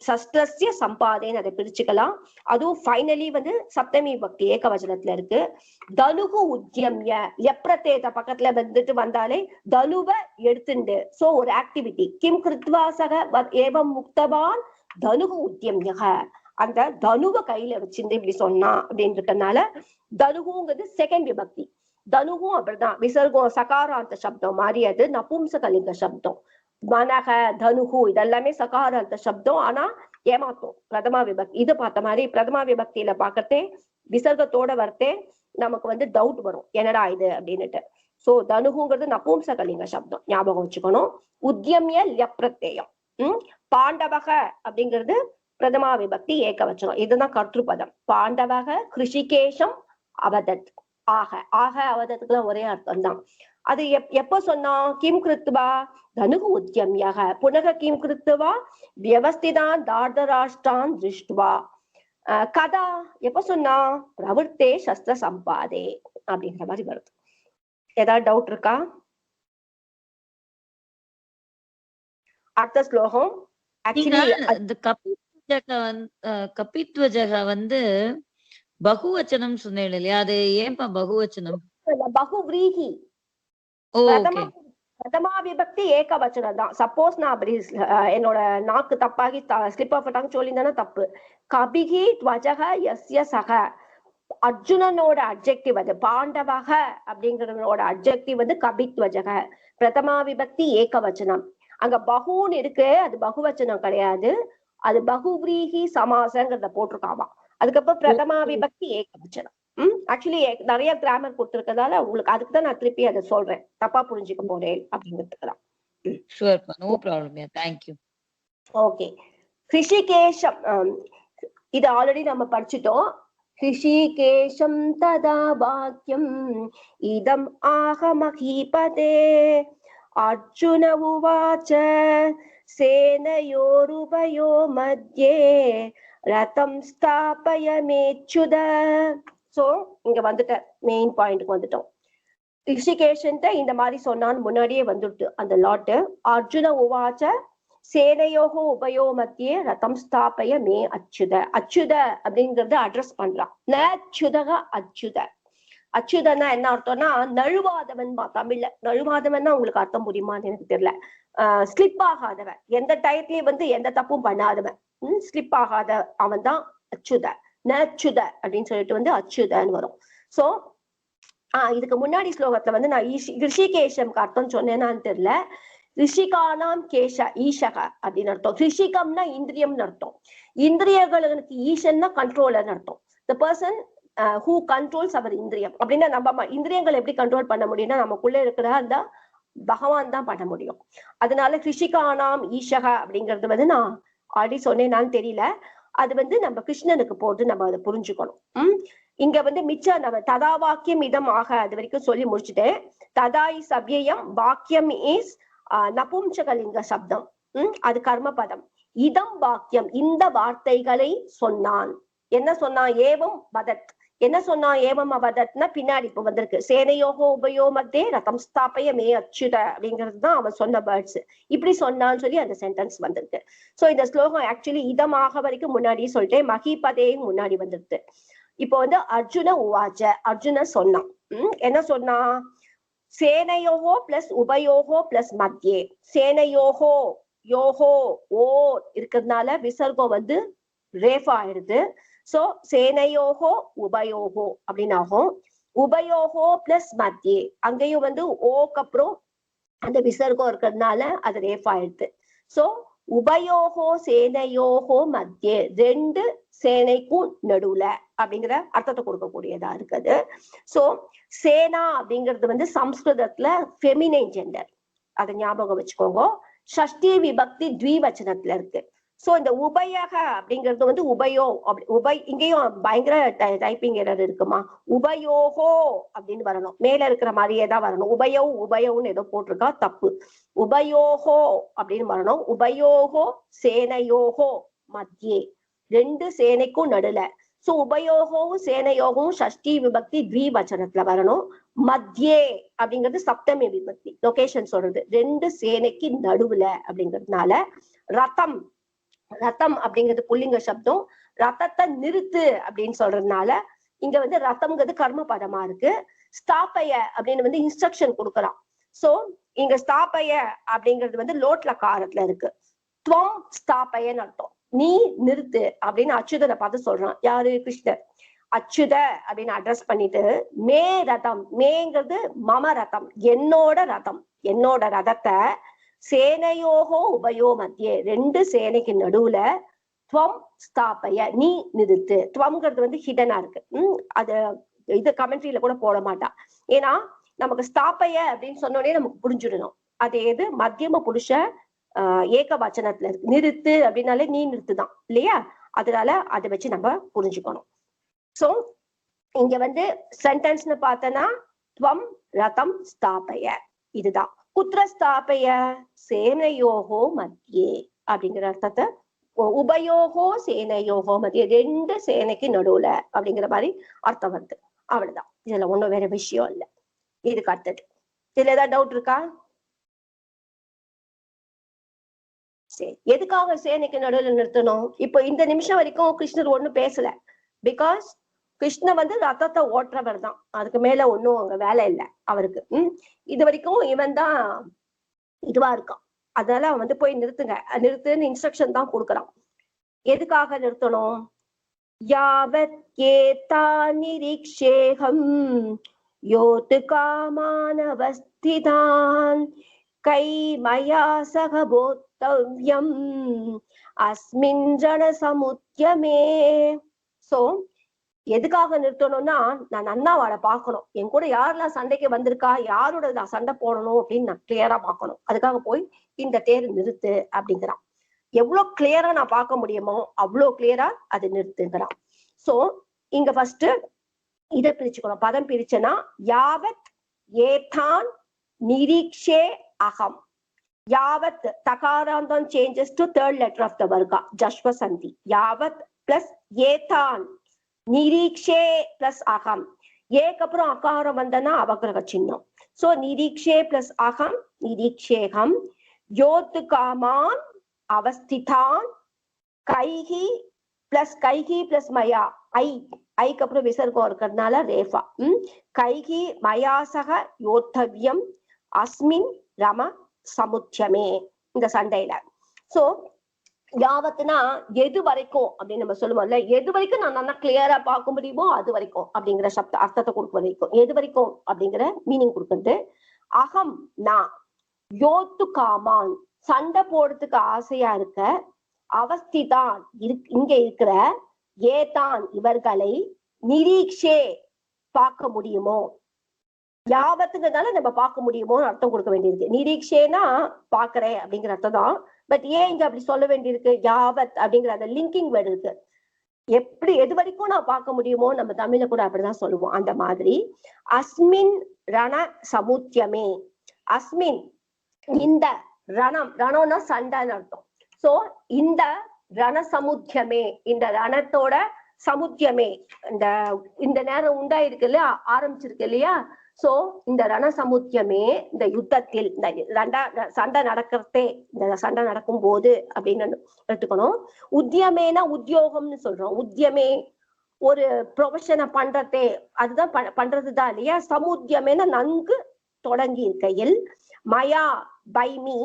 சஸ்திரஸ்ய சம்பாதேன்னு அதை பிரிச்சுக்கலாம். அதுவும் ஃபைனலி வந்து சப்தமி விபக்தி ஏகவசனத்துல இருக்கு. தனுகு உத்தியம்ய எப்ரத்தேத பக்கத்துல வந்துட்டு வந்தாலே தனுவ எடுத்துண்டு. சோ ஒரு ஆக்டிவிட்டி. கிம் கிருத்வாசக ஏவம் முக்தவான் தனுகு உத்தியம்யக, அந்த தனுவ கையில வச்சிருந்து இப்படி சொன்னா அப்படின்னு இருக்கனால தனுகுங்கிறது செகண்ட் விபக்தி. தனுகும் அப்படிதான் விசர்கம் சகாராந்த சப்தம் மாதிரி, அது நபும்சகலிங்க சப்தம். மனக தனுகு இதெல்லாமே சகாராந்த சப்தம், ஆனா ஏமாத்தோம் பிரதமா விபக்தி. இது பார்த்த மாதிரி பிரதமா விபக்தியில பாக்கத்தே விசர்க்கத்தோட வரத்தே நமக்கு வந்து டவுட் வரும், என்னடா இது அப்படின்னுட்டு. சோ தனுகுங்கிறது நபும்சகலிங்க சப்தம், ஞாபகம் வச்சுக்கணும். உத்தியமிய லப்ரத்தேயம். பாண்டவக அப்படிங்கிறது பிரதமா விபக்தி ஏகவச்சனம், இதுதான் கர்த்திருப்பதம். பாண்டவக ரிஷிகேஷம் அவதத், ஆக ஆக அவதத்துக்குலாம் ஒரே அர்த்தம் தான். அது எப்ப சொன்னா, கிம் கிருத்வா தனுகு உத்தியம்யாக புனக கிம் கிருத்வா வியவஸ்திதான் தார்தராஷ்டிரான் திருஷ்டுவா. கதா எப்ப சொன்னா, பிரவருத்தே சஸ்திர சம்பாதே அப்படிங்கிற மாதிரி வருது. ஏதாவது டவுட் இருக்கா? அடுத்த ஸ்லோகம் கபித்வஜக வந்து பகுவச்சனம் சொன்னேன் இல்லையா, அது ஏன்பா பகுவச்சனம்? பகுவிரீகி பிரதமா விபக்தி ஏகவச்சனம் தான். சப்போஸ் நான் அப்படி என்னோட நாக்கு தப்பாகி ஸ்லிப் ஆஃப் டாங் சொல்லியிருந்தேன்னா தப்பு. கபிகி துவஜக யஸ்ய சக, அர்ஜுனனோட அப்ஜெக்டிவ் அது. பாண்டவக அப்படிங்கிறவனோட அப்ஜெக்டிவ் வந்து கபித்வஜக. பிரதமா விபக்தி ஏகவச்சனம். அங்க பகுன்னு இருக்கு, அது பகுவச்சனம் கிடையாது, அது பகுவிரீகி சமாசங்கிறத போட்டிருக்காமா. அதுக்கப்புறம் பிரதமா விபக்தி ஏகவச்சனம். ஆக்சுவலி நிறைய கிராமர் கொடுத்திருக்கிறதால உங்களுக்கு அதுக்குதான் நான் திருப்பி அதை சொல்றேன், தப்பா புரிஞ்சுக்க போறேன் அப்படிங்கிறதுக்குதான். ஓகே. ரிஷிகேஷம் இது ஆல்ரெடி நம்ம படிச்சுட்டோம். ரிஷிகேஷம் ததா வாக்கியம் இதம் ஆக மஹீபதே அர்ஜுன உவாச்ச சேனயோருபயோ மத்யே ரதம் ஸ்தாபயமேச்சுத. சோ இங்க வந்துட்ட மெயின் பாயிண்ட்க்கு வந்துட்டோம். ரிஷிகேஷன் இந்த மாதிரி சொன்னான்னு முன்னாடியே வந்துடுது அந்த லாட்டு. அர்ஜுன உவாச்ச சேனையோகோ உபயோ மத்தியே ரதம் ஸ்தாபய மே அச்சுத. அச்சுத அப்படிங்கறத அட்ரஸ் பண்றான். ந அச்சுதக அச்சுத. அச்சுதன்னா என்ன அர்த்தம்னா நழுவாதவன். தமிழ்ல நழுவாதவன்னா உங்களுக்கு அர்த்தம் புரியுமான்னு எனக்கு தெரியல. ஸ்லிப் ஆகாதவன், எந்த டயத்துலயும் எந்த தப்பும் பண்ணாதவன், ஸ்லிப் ஆகாத அவன் தான் அச்சுத. ந அச்சுத அப்படின்னு சொல்லிட்டு அச்சுதன்னு வரும். சோ இதுக்கு முன்னாடி ஸ்லோகத்துல நான் ரிஷிகேஷம்க்கு அர்த்தம் சொன்னேன்னான்னு தெரியல. ரிஷிகானாம் கேஷ ஈஷக அப்படின்னு அர்த்தம். ரிஷிகம்னா இந்திரியம்னு அர்த்தம். இந்திரியங்களுக்கு ஈஷன்னா கண்ட்ரோலர்னு அர்த்தம். த பர்சன் ஹூ கண்ட்ரோல்ஸ் அவர் இந்திரியம். அப்படின்னா நம்ம இந்திரியங்களை எப்படி கண்ட்ரோல் பண்ண முடியும்னா நமக்குள்ள இருக்கிற அந்த பகவான் தான் பண்ண முடியும். அதனால ரிஷிகானாம் ஈஷக அப்படிங்கிறது நான் ஆல்ரெடி சொன்னேன்னான்னு தெரியல. அது நம்ம கிருஷ்ணனுக்கு போட்டு நம்ம அதை புரிஞ்சுக்கணும். இங்க மிச்சம் நம்ம ததா வாக்கியம் இதம் ஆக அது வரைக்கும் சொல்லி முடிச்சுட்டேன். ததா இஸ் அவ்யயம், வாக்கியம் இஸ் நபும்சகலிங்க சப்தம், அது கர்ம பதம். இதம் வாக்கியம், இந்த வார்த்தைகளை சொன்னான். என்ன சொன்னான்? ஏவம் வதத். என்ன சொன்னா? ஏவம் அவதத்னா பின்னாடி இப்ப வந்திருக்கு. சேனையோகோ உபயோ மத்தே ரதம் ஸ்தாபய மே அச்சுத அப்படிங்கிறதுதான் அவன் சொன்ன வேர்ட்ஸ். இப்படி சொன்னான்னு சொல்லி அந்த சென்டென்ஸ் வந்திருக்கு. சோ இந்த ஸ்லோகம் ஆக்சுவலி இதமாக வரைக்கும் முன்னாடியே சொல்லிட்டேன். மகிபதேயும் முன்னாடி வந்துருக்கு. இப்போ அர்ஜுன உவாச்ச, அர்ஜுன சொன்னான். என்ன சொன்னா? சேனையோகோ பிளஸ் உபயோகோ பிளஸ் மத்தியே. சேனையோகோ, யோகோ ஓ இருக்கிறதுனால விசர்க்கம் ரேஃபா ஆயிடுது. சோ சேனையோகோ உபயோகோ அப்படின்னு ஆகும். உபயோகோ பிளஸ் மத்தியே, அங்கேயும் ஓக்கு அப்புறம் அந்த விசர்க்கம் இருக்கிறதுனால அது ரேஃபா ஆயிடுது. சோ உபயோகோ சேனையோகோ மத்தியே, ரெண்டு சேனைக்கும் நடுவுல அப்படிங்கிற அர்த்தத்தை கொடுக்கக்கூடியதா இருக்குது. சோ சேனா அப்படிங்கிறது சம்ஸ்கிருதத்துல ஃபெமினைன் ஜெண்டர், அதை ஞாபகம் வச்சுக்கோங்க. ஷஷ்டி விபக்தி த்விவச்சனத்துல இருக்கு. சோ இந்த உபயக அப்படிங்கிறது உபயோ இங்கேயும் பயங்கர டைப்பிங் எரர் இருக்குமா. உபயோகோ அப்படின்னு வரணும், மேல இருக்கிற மாதிரியே தான் வரணும். உபயோன்னு ஏதோ போட்டிருக்கா, தப்பு. உபயோகோ அப்படின்னு வரணும். உபயோகோ சேனையோகோ மத்தியே, ரெண்டு சேனைக்கும் நடுல. சோ உபயோகவும் சேனையோகவும் ஷஷ்டி விபக்தி த்விவச்சனத்துல வரணும். மத்தியே அப்படிங்கிறது சப்தமி விபக்தி, லொகேஷன் சொல்றது, ரெண்டு சேனைக்கு நடுவுல அப்படிங்கிறதுனால. ரதம், ரதம் அப்படிங்கிறது புல்லிங்க சப்தம். ரதத்தை நிறுத்து அப்படின்னு சொல்றதுனால இங்க ரதம்ங்கிறது கர்ம பதமா இருக்கு. ஸ்தாபய அப்படின்னு இன்ஸ்ட்ரக்ஷன் கொடுக்கலாம். சோ இங்க ஸ்தாபய அப்படிங்கிறது லோட்ல காரத்துல இருக்கு. துவம் ஸ்தாபயன்னு அர்த்தம், நீ நிறுத்து அப்படின்னு அச்சுதனை பார்த்து சொல்றான். யாரு? கிருஷ்ணர். அச்சுத அப்படின்னு அட்ரஸ் பண்ணிட்டு மே ரதம், மேங்கிறது மம ரதம், என்னோட ரதம், என்னோட ரதத்தை சேனையோகோ உபயோ மத்தியே, ரெண்டு சேனைக்கு நடுவுல துவம் ஸ்தாபய, நீ நிறுத்து. துவம்ங்கிறது ஹிடனா இருக்கு. அது இது கமெண்ட்ரியில கூட போட மாட்டா. ஏன்னா நமக்கு ஸ்தாபய அப்படின்னு சொன்னோடனே நமக்கு புரிஞ்சுடணும் அது எது மத்தியம புருஷ ஏக வச்சனத்துல இருக்கு. நிறுத்து அப்படின்னாலே நீ நிறுத்துதான் இல்லையா, அதனால அதை வச்சு நம்ம புரிஞ்சுக்கணும். சோ இங்க சென்டென்ஸ்னு பார்த்தனா துவம் ரதம் ஸ்தாபய, இதுதான். குத்ர ஸ்தாபய? சேனையோகோ மத்தியே அப்படிங்கிற அர்த்தத்தை. உபயோகோ சேனையோகோ மத்தியே, ரெண்டு சேனைக்கு நடுவுல அப்படிங்கிற மாதிரி அர்த்தம் வருது. அவ்வளவுதான், இதுல ஒண்ணும் வேற விஷயம் இல்லை. இதுக்கு அடுத்தது இதுல ஏதாவது டவுட் இருக்கா? சரி, எதுக்காக சேனைக்கு நடுவில் நிறுத்தணும்? இப்போ இந்த நிமிஷம் வரைக்கும் கிருஷ்ணர் ஒண்ணும் பேசல. பிகாஸ் கிருஷ்ண ரத்தத்தை ஓட்டுறவர் தான், அதுக்கு மேல ஒன்னும் அங்க வேலை இல்லை அவருக்கு. இது வரைக்கும் இவன் தான் இதுவா இருக்கான். அதனால அவன் போய் நிறுத்துன்னு இன்ஸ்ட்ரக்ஷன் தான் கொடுக்குறான். எதுக்காக நிறுத்தணும்? யாவத் ஏதா நிரீக்ஷேகம் யோத்து காமானவஸ்திதான் கை மயா சக போத்தவ்யம் அஸ்மின் ஜன சமுத்தியமே. சோ எதுக்காக நிறுத்தணும்னா, நான் அண்ணாவாட பாக்கணும், என் கூட யாரெல்லாம் சண்டைக்கு வந்திருக்கா, யாரோட நான் சண்டை போடணும் அப்படின்னு நான் கிளியரா பாக்கணும். அதுக்காக போய் இந்த தேர் நிறுத்து அப்படிங்கிறான். எவ்வளவு கிளியரா நான் பார்க்க முடியுமோ அவ்வளவு கிளியரா அது நிறுத்துங்கிறான். சோ இங்க ஃபர்ஸ்ட் இதை பிரிச்சுக்கணும். பதம் பிரிச்சனா யாவத் ஏதான் நிரீக்ஷே aham. Yavat takarantam changes to third letter of the varga, Jashva Sandhi. Yavat plus etan, nirikshe plus aham. ஏக்கு அப்புறம் அகாரம் வந்தனா அவகிரக சின்னம். சோ நிரீக்ஷே பிளஸ் அகம், நிரீக்ஷேகம். யோத்து காமான் அவஸ்திதான், கைகி பிளஸ் மயா, ஐக்கு அப்புறம் விசர்க்கம் இருக்கிறதுனால ரேஃபா. கைகி மயாசக யோத்தவ்யம் அஸ்மின் ரம சமுத்தியமே, இந்த சண்டையில. சோ யாவத்துனா எது வரைக்கும் அப்படின்னு நம்ம சொல்லுவோம்ல, எது வரைக்கும் நான் நல்லா கிளியரா பார்க்க முடியுமோ அது வரைக்கும் அப்படிங்கிற சப்த அர்த்தத்தை கொடுக்க வரைக்கும், எது வரைக்கும் அப்படிங்கிற மீனிங் கொடுக்குறது. அகம் நான், யோத்து காமான் சண்டை போடுறதுக்கு ஆசையா இருக்க, அவஸ்திதான் இங்க இருக்கிற, ஏதான் இவர்களை, நிரீக்ஷே பார்க்க முடியுமோ, யாவத்துங்கிறதால நம்ம பார்க்க முடியுமோன்னு அர்த்தம் கொடுக்க வேண்டியிருக்கு. நிரீக்ஷேனா பாக்குறேன் அப்படிங்கிற அர்த்தம் தான். பட் ஏன் இங்க அப்படி சொல்ல வேண்டியிருக்கு, யாவத் அப்படிங்கிற அந்த லிங்கிங் வேர்டு இருக்கு. எப்படி எது வரைக்கும் நான் பார்க்க முடியுமோ நம்ம தமிழ்ல கூட அப்படிதான் சொல்லுவோம். அந்த மாதிரி அஸ்மின் ரண சமுத்தியமே, அஸ்மின் இந்த ரணம்னா சண்டைன்னு அர்த்தம். சோ இந்த ரண சமுத்தியமே, இந்த ரணத்தோட சமுத்தியமே, இந்த நேரம் உண்டாயிருக்கு இல்லையா, ஆரம்பிச்சிருக்கு இல்லையா. சோ இந்த ரண சமுத்தியமே, இந்த யுத்தத்தில், இந்த சண்டை நடக்கிறதே, இந்த சண்டை நடக்கும் போது அப்படின்னு எடுத்துக்கணும். உத்தியமேனா உத்தியோகம்னு சொல்றோம். உத்தியமே ஒரு ப்ரொஃபஷனை பண்றதே, அதுதான் பண்றதுதான் இல்லையா. சமுத்தியமேனா நன்கு தொடங்கி இருக்கையில், மயா பைமி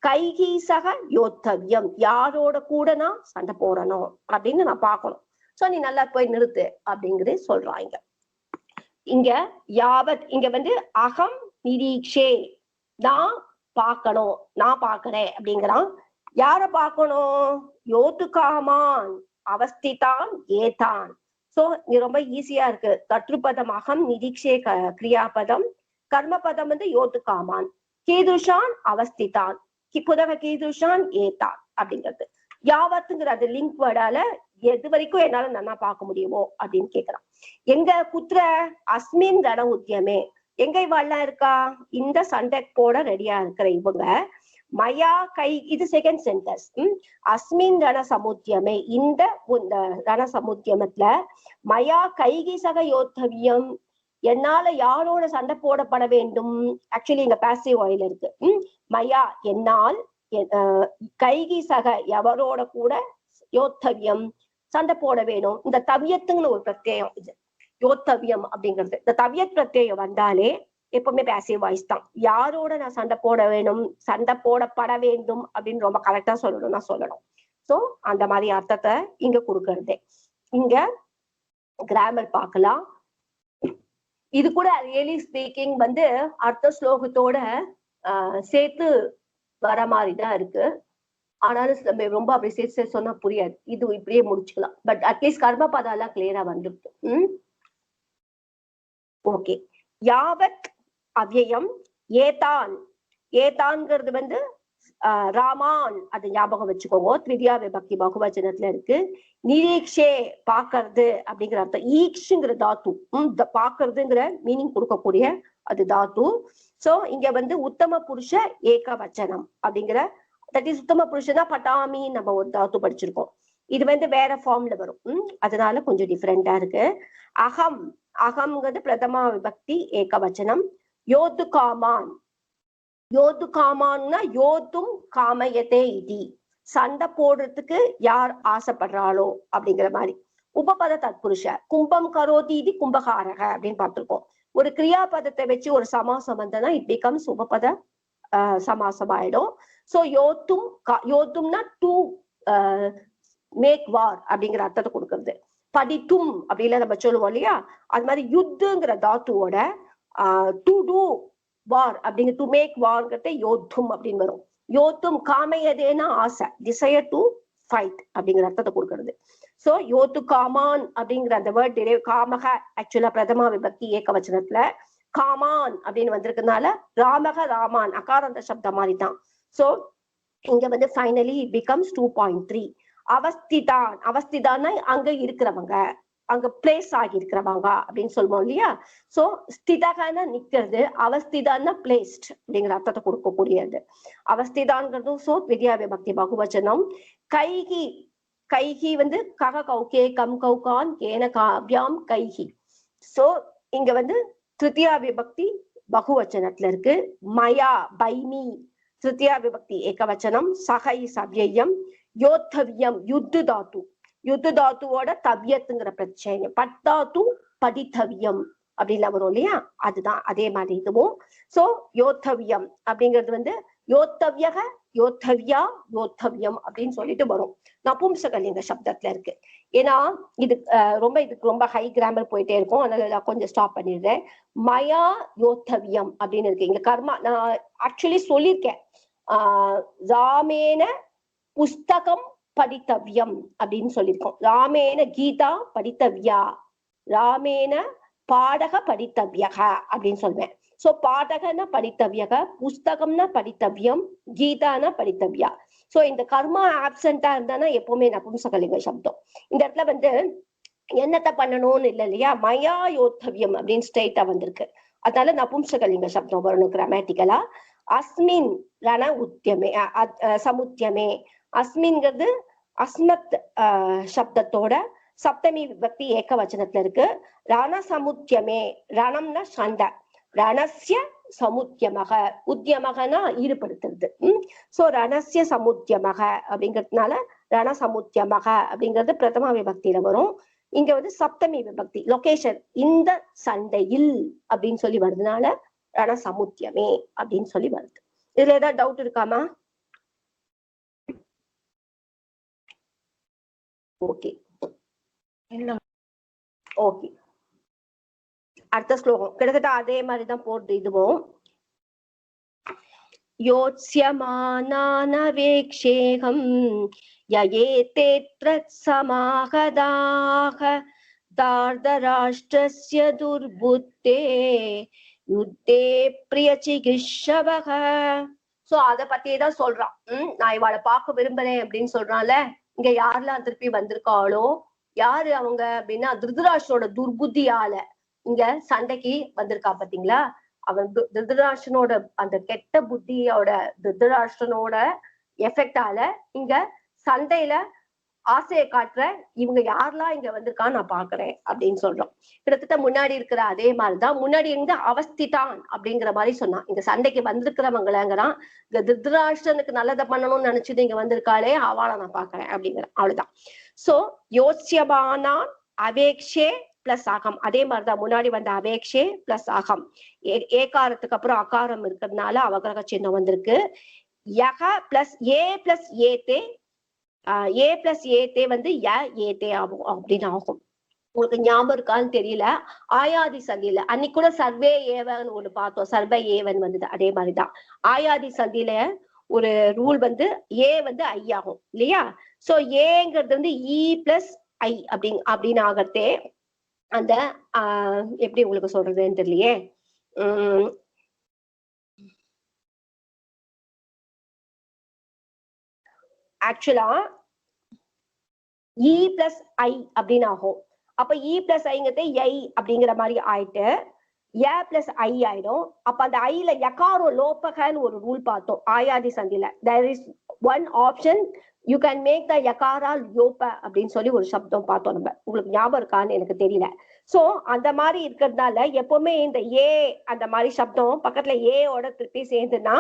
கைகீசக யோத்தவ்யம், யாரோட கூட நான் சண்டை போடணும் அப்படின்னு நான் பார்க்கணும். சோ நீ நல்லா போய் நிறுத்து அப்படிங்கிறது சொல்றாங்க. இங்க யாவத், இங்க அகம் நிரீக்ஷே, நான் பார்க்கணும், நான் பார்க்கிறேன் அப்படிங்கிறான். யார பார்க்கணும், யோத்துகாமான் அவஸ்திதான் ஏதான். சோ இது ரொம்ப ஈஸியா இருக்கு. கற்றுப்பதம் அகம், நிரீக்ஷே கிரியாபதம், கர்மபதம் யோத்துகாமான், கீதுஷான் அவஸ்திதான், புதக கீதுஷான் ஏதான் அப்படிங்கிறது. யாவத்துங்கிற அது லிங்க் வேர்டால எது வரைக்கும் என்னால நல்லா பார்க்க முடியுமோ அப்படின்னு கேக்குறான். எங்க குத்ர அஸ்மின் ரண உத்தியமே, எங்க இவாள்லாம் இருக்கா, இந்த சண்டை போட ரெடியா இருக்கிற இவங்க. மயா கை, இது செகண்ட் சென்டென்ஸ். அஸ்மின் ரண சமுத்தியமே, இந்த ரண சமுத்தியமத்துல, மயா கைகி சக யோத்தவியம், என்னால யாரோட சண்டை போடப்பட வேண்டும். ஆக்சுவலி இங்க பாசிவ் வாயில இருக்கு. மயா என்னால், கைகி சக எவரோட கூட, யோத்தவியம் சண்டை போட வேணும். இந்த தவியத்துங்கன்னு ஒரு பிரத்யயம் இது, யோத்தவியம் அப்படிங்கிறது. இந்த தவியத் பிரத்யயம் வந்தாலே எப்பவுமே பாசிவ் வாய்ஸ் தான். யாரோட நான் சண்டை போட வேணும், சண்டை போடப்பட வேண்டும் அப்படின்னு ரொம்ப கரெக்டா சொல்லணும்னா சொல்லணும். சோ அந்த மாதிரி அர்த்தத்தை இங்க கொடுக்கறது. இங்க கிராமர் பார்க்கலாம். இது கூட ரியலி ஸ்பீக்கிங் அர்த்த ஸ்லோகத்தோட சேர்த்து வர மாதிரிதான் இருக்கு. ஆனாலும் நம்ம ரொம்ப அப்படி சேர்த்து சொன்னா புரியாது. இது இப்படியே முடிச்சுக்கலாம். பட் அட்லீஸ்ட் கர்மபதம் எல்லாம் கிளியரா வந்துருக்கு. ஓகே. யாவத் அவ்யயம், ஏதான், ஏதான்ங்கிறது ராமான், அது ஞாபகம் வச்சுக்கோங்க. திரிதியா விபக்தி பகுவச்சனத்துல இருக்கு. நிரீக்ஷே பாக்குறது அப்படிங்கிற அர்த்தம். ஈக்ஷுங்கிற தாத்து, பாக்குறதுங்கிற மீனிங் கொடுக்கக்கூடிய அது தாத்து. சோ இங்க உத்தம புருஷ ஏக வச்சனம் அப்படிங்கிற, தட் இஸ் உத்தம புருஷனா பட்டாமி நம்ம ஒரு தாத்து படிச்சிருக்கோம். இது வேற ஃபார்ம்ல வரும். அதனால கொஞ்சம் டிஃபரெண்டா இருக்கு. அகம், அகம்ங்கிறது பிரதமா விபக்தி ஏக வச்சனம். யோத்து காமான், யோத்து காமான்னா யோத்தும் காமயத்தே இதி, சண்டை போடுறதுக்கு யார் ஆசைப்படுறாளோ அப்படிங்கிற மாதிரி. உபபத தத்புருஷ, கும்பம் கரோதி இது கும்பகாரக அப்படின்னு பார்த்திருக்கோம். ஒரு கிரியாபதத்தை வச்சு ஒரு சமாசம் வந்தனா இட் பிகம்ஸ் உபபத சமாசம் ஆயிடும். சோ யோத்தும், யோத்தும்னா டு மேக் வார் அப்படிங்கிற அர்த்தத்தை கொடுக்கறது. படித்தும் அப்படின்ல நம்ம சொல்லுவோம் இல்லையா, அது மாதிரி யுத்துங்கிற தாத்துவோட டு டூ வார் அப்படிங்கிற, டு மேக் வார்ங்கிறத யோத்தும் அப்படின்னு வரும். யோத்தும் காமையதேனா ஆசை, டிசையர் டு ஃபைட் அப்படிங்கிற அர்த்தத்தை கொடுக்கறது. சோ யோத்து காமான் அப்படிங்கிற அந்த வேர்ட் டிரைவ், காமக ஆக்சுவலா பிரதமா விபக்தி ஏகவச்சனத்துல, காமான் அப்படின்னு வந்திருக்கிறதுனால ராமக ராமான் அகாரந்த சப்தம் மாதிரி தான். சோ இங்க ஃபைனலி இட் பிகம்ஸ் 2.3. அவஸ்திதான், அவஸ்திதான்னா அங்க இருக்கிறவங்க, அங்க பிளேஸ் ஆகியிருக்கிறவங்க அப்படின்னு சொல்லுவோம் இல்லையா. சோ ஸ்திதகன்னா நிக்கிறது, அவஸ்திதான்னா பிளேஸ்ட் அப்படிங்கிற அர்த்தத்தை கொடுக்கக்கூடியது. அவஸ்திதான்ங்கிறதும் சோ வித்யா விபக்தி பகுவச்சனம். கைகி, கைகி வந்து கக கௌகே கம் கௌகான் கேன காவ்யாம் கைகி. சோ இங்க வந்து திருத்தியா விபக்தி பகுவச்சனத்துல இருக்கு. மயா பைமி திருத்தியா விபக்தி ஏகவச்சனம். சகை சவ்யம். யோத்தவ்யம் யுத்து தாத்து, யுத்த தாத்துவோட தவ்யத்துங்கிற பிரச்சனை. பட்டாத்து படித்தவ்யம் அப்படின்லாம் வரும் இல்லையா, அதுதான் அதே மாதிரி இதுவும். சோ யோத்தவ்யம் அப்படிங்கிறது வந்து யோத்தவ்யக யோத்தவ்யா யோத்தவ்யம் அப்படின்னு சொல்லிட்டு வரும். நபும்சகலிங்க சப்தத்துல இருக்கு. ஏன்னா இது இதுக்கு ரொம்ப ஹை கிராமர் போயிட்டே இருக்கும், அதனால நான் கொஞ்சம் ஸ்டாப் பண்ணிடுறேன். மயா யோத்தவ்யம் அப்படின்னு இருக்கு. இங்க கர்மா நான் ஆக்சுவலி சொல்லியிருக்கேன். ராமேன புஸ்தகம் படித்தவ்யம் அப்படின்னு சொல்லியிருக்கோம். ராமேன கீதா படித்தவ்யா, ராமேன பாடக படித்தவ்யக அப்படின்னு சொல்வேன். சோ பாடகன படித்தவ்யக, புஸ்தகம்னா படித்தவ்யம், கீதானா படித்தவ்யா. சோ இந்த கர்மா ஆப்சென்டா இருந்தானா எப்பவுமே நபும்சகலிங்க சப்தம். இந்த இடத்துல வந்து என்னத்த பண்ணணும்னு இல்லை இல்லையா, மயா யோத்தவ்யம் அப்படின்னு ஸ்ட்ரெயிட்டா வந்திருக்கு. அதனால நபும்சகலிங்க சப்தம் வரணும் கிராமட்டிக்கலா. அஸ்மின் ரண உத்தியமே சமுத்தியமே. அஸ்மின்ங்கிறது அஸ்மத் சப்தத்தோட சப்தமி விபக்தி ஏக வச்சனத்துல இருக்கு. ரண சமுத்தியமே, ரணம்னா சண்டை, ரணஸ்ய சமுத்தியமக, உத்தியமகனா ஈடுபடுத்துறது. சோ ரணஸ்ய சமுத்தியமக அப்படிங்கிறதுனால ரண சமுத்தியமக அப்படிங்கிறது பிரதம விபக்தியில வரும். இங்க வந்து சப்தமி விபக்தி லொகேஷன், இந்த சண்டையில் அப்படின்னு சொல்லி வருதுனால ரண சமுத்தியமே அப்படின்னு சொல்லி வருது. இதுல ஏதாவது டவுட் இருக்காமா? Okay okay. அடுத்த ஸ்லோகம் கிட்டத்தட்ட அதே மாதிரிதான் போடுது இதுவும். யோத்ஸ்யமானானவேக்ஷேகம் யயேதேத்ர சமாகதாக தார்தராஷ்ட்ரஸ்ய துர்புத்தே யுத்தே பிரியசிகிஷவக. சோ அத பத்தியே தான் சொல்றான். நான் இவாளை பார்க்க விரும்புறேன் அப்படின்னு சொல்றான்ல. இங்க யாரெல்லாம் திருப்பி வந்திருக்காளோ, யாரு அவங்க அப்படின்னா திருதராஷ்டிரோட துர்புத்தியால இங்க சண்டைக்கு வந்திருக்கா பாத்தீங்களா. அவன் திருதராஷ்டிரனோட அந்த கெட்ட புத்தியோட, திருதராஷ்டிரனோட எஃபெக்டால இங்க சண்டையில ஆசையை காட்டுற இவங்க யாரெல்லாம் இங்க வந்திருக்கான்னு நான் பாக்குறேன் அப்படின்னு சொல்றோம். கிட்டத்தட்ட முன்னாடி இருக்கிற அதே மாதிரிதான். முன்னாடி இருந்து அவஸ்திதான் அப்படிங்கிற மாதிரி சொன்னான். இங்க சண்டைக்கு வந்திருக்கிறவங்களங்கிறான். இந்த திருதராஷ்டிரனுக்கு நல்லதை பண்ணணும்னு நினைச்சுட்டு இங்க வந்திருக்காளே, அவளை நான் பாக்குறேன் அப்படிங்கிற அவ்வளவுதான். சோ யோசியபானான் அவேக்ஷே பிளஸ் அகம், அதே மாதிரிதான் முன்னாடி வந்த அவேக்ஷே பிளஸ் அகம். ஏகாரத்துக்கு அப்புறம் அகாரம் இருக்கிறதுனால அவகிரக சின்னம் வந்திருக்கு. யக பிளஸ் ஏ பிளஸ் ஏதே, ஏ பிளஸ் ஏதே வந்து ய ஏதே ஆகும் அப்படின்னு ஆகும். உங்களுக்கு ஞாபகம் இருக்கான்னு தெரியல, ஆயாதி சந்தியில அன்னைக்கு கூட சர்வே ஏவன் ஒண்ணு பார்த்தோம். சர்வே ஏவன் வந்தது அதே மாதிரிதான். ஆயாதி சந்தியில ஒரு ரூல் வந்து ஏ வந்து ஐ ஆகும் இல்லையா. சோ ஏங்கிறது வந்து இ பிளஸ் ஐ அப்படின்னு ஆகிறதே அந்த எப்படி உங்களுக்கு சொல்றதுன்னு தெரியலையே. ஆக்சுவலா இ பிளஸ் ஐ அப்படின்னு ஆகும். அப்ப இ பிளஸ் ஐங்கிறது ஐ அப்படிங்கிற மாதிரி ஆயிட்டு ஏ பிளஸ் ஐ ஆயிடும். அப்ப அந்த ஐல யகாரோ லோபகன்னு ஒரு ரூல் பார்த்தோம் ஆயாதி சந்தியில. There is one option, you can make the யகாரா லோப அப்படின்னு சொல்லி ஒரு சப்தம் பார்த்தோம் நம்ம. உங்களுக்கு ஞாபகம் இருக்கான்னு எனக்கு தெரியல. சோ அந்த மாதிரி இருக்கிறதுனால எப்பவுமே இந்த ஏ அந்த மாதிரி சப்தம் பக்கத்துல ஏயோட திருப்பி சேர்ந்துன்னா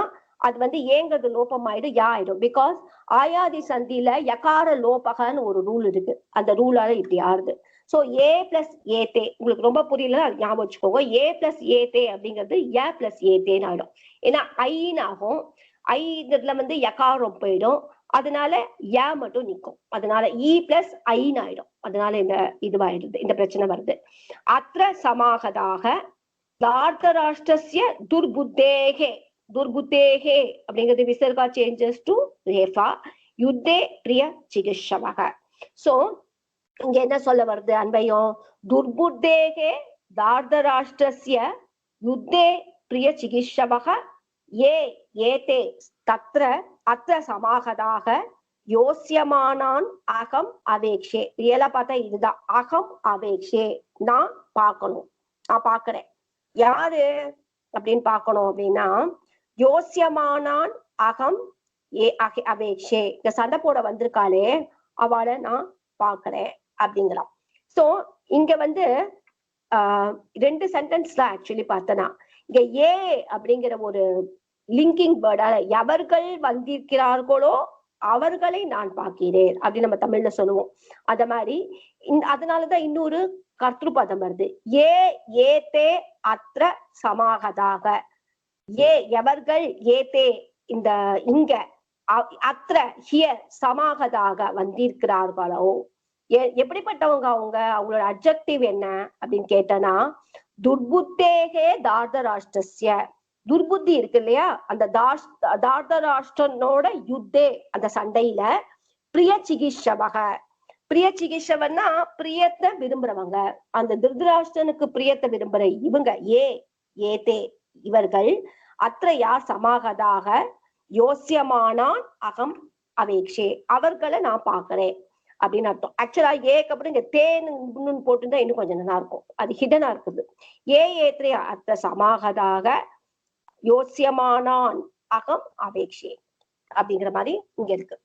அது வந்து ஏங்கிறது லோபம் ஆயிடும், யா ஆயிடும். பிகாஸ் ஆயாதி சந்தியில யகார லோபகன்னு ஒரு ரூல் இருக்கு. அந்த ரூலால இப்படி ஆறுது. சோ ஏ பிளஸ் ஏதே உங்களுக்கு ரொம்ப புரியல, அது ஞாபகம் வச்சுக்கோங்க. ஏ பிளஸ் ஏதே அப்படிங்கிறது ஏ பிளஸ் ஏதேன்னு ஆயிடும். ஏன்னா ஐன்னு ஆகும். ஐங்கிறதுல வந்து யகாரம் போயிடும், அதனால ஏ மட்டும் நிற்கும். அதனால இ பிளஸ் ஐன்னு ஆயிடும். அதனால இந்த இதுவாயிடுது, இந்த பிரச்சனை வருது. அத்திர சமாகதாக தார்தராஷ்டிரஸ்ய துர்புத்தேகே, துர்புத்தேகே அப்படிங்கிறது விசர்கா சேஞ்சஸ் டு ரேஃபா. யுத்தே பிரிய சிகிஷவக. சோ இங்க என்ன சொல்ல வருது அன்பையும், துர்புத்தேகே தார்தராஷ்டிரஸ்ய யுத்தே பிரிய சிகிஷவக ஏ ஏதே தத்ர அத்திர சமாகதாக யோசியமானான் அகம் அவேக்ஷே. ரியலா பார்த்தா இதுதான் அகம் அவேக்ஷே. நான் பார்க்கணும், நான் பாக்குறேன். யாரு அப்படின்னு பார்க்கணும் அப்படின்னா யோசியமானான் அகம் அவேக்ஷே. இந்த சண்டை போட வந்திருக்காளே அவளை நான் பாக்குறேன் அப்படிங்கலாம். சோ இங்க வந்து ரெண்டு சென்டென்ஸ் தான் ஆக்சுவலி பார்த்தனா. இங்க ஏ அப்படிங்கிற ஒரு லிங்கிங் வேர்டால எவர்கள் வந்திருக்கிறார்களோ அவர்களை நான் பார்க்கிறேன் அப்படின்னு நம்ம தமிழ்ல சொல்லுவோம். அத மாதிரி அதனாலதான் இன்னொரு கர்த்திருபதம் வருது. ஏ ஏதே அத்ர சமாகதாக. ஏ எவர்கள், ஏதே இந்த இங்க, அத்ர ஹியர் சமாகதாக வந்திருக்கிறார்களோ. எப்படிப்பட்டவங்க அவங்க, அவங்களோட அட்ஜெக்டிவ் என்ன அப்படின்னு கேட்டனா துர்புத்தேகே தார்தராஷ்டிரஸ்ய. துர்புத்தி இருக்கு இல்லையா, அந்த தார்தராஷ்டிரனோட யுத்தே அந்த சண்டையில பிரிய சிகிச்சவக. பிரிய சிகிச்சவன்னா பிரியத்தை விரும்புறவங்க. அந்த திருதராஷ்டிரனுக்கு பிரியத்தை விரும்புற இவங்க ஏதே இவர்கள். அത്ര யார் சமாகதாக யோசியமானான் அகம் அவேக்ஷே. அவர்களை நான் பாக்குறேன் அப்படின்னு அர்த்தம். ஆக்சுவலா ஏக்கு அப்புறம் இங்க தேன்னு போட்டுருந்தா இன்னும் கொஞ்சம் நல்லா இருக்கும். அது ஹிடனா இருக்குது. ஏத்ரே அத்த சமாகதாக யோசியமானான் அகம் அவேக்ஷே அப்படிங்கிற மாதிரி இங்க இருக்கு.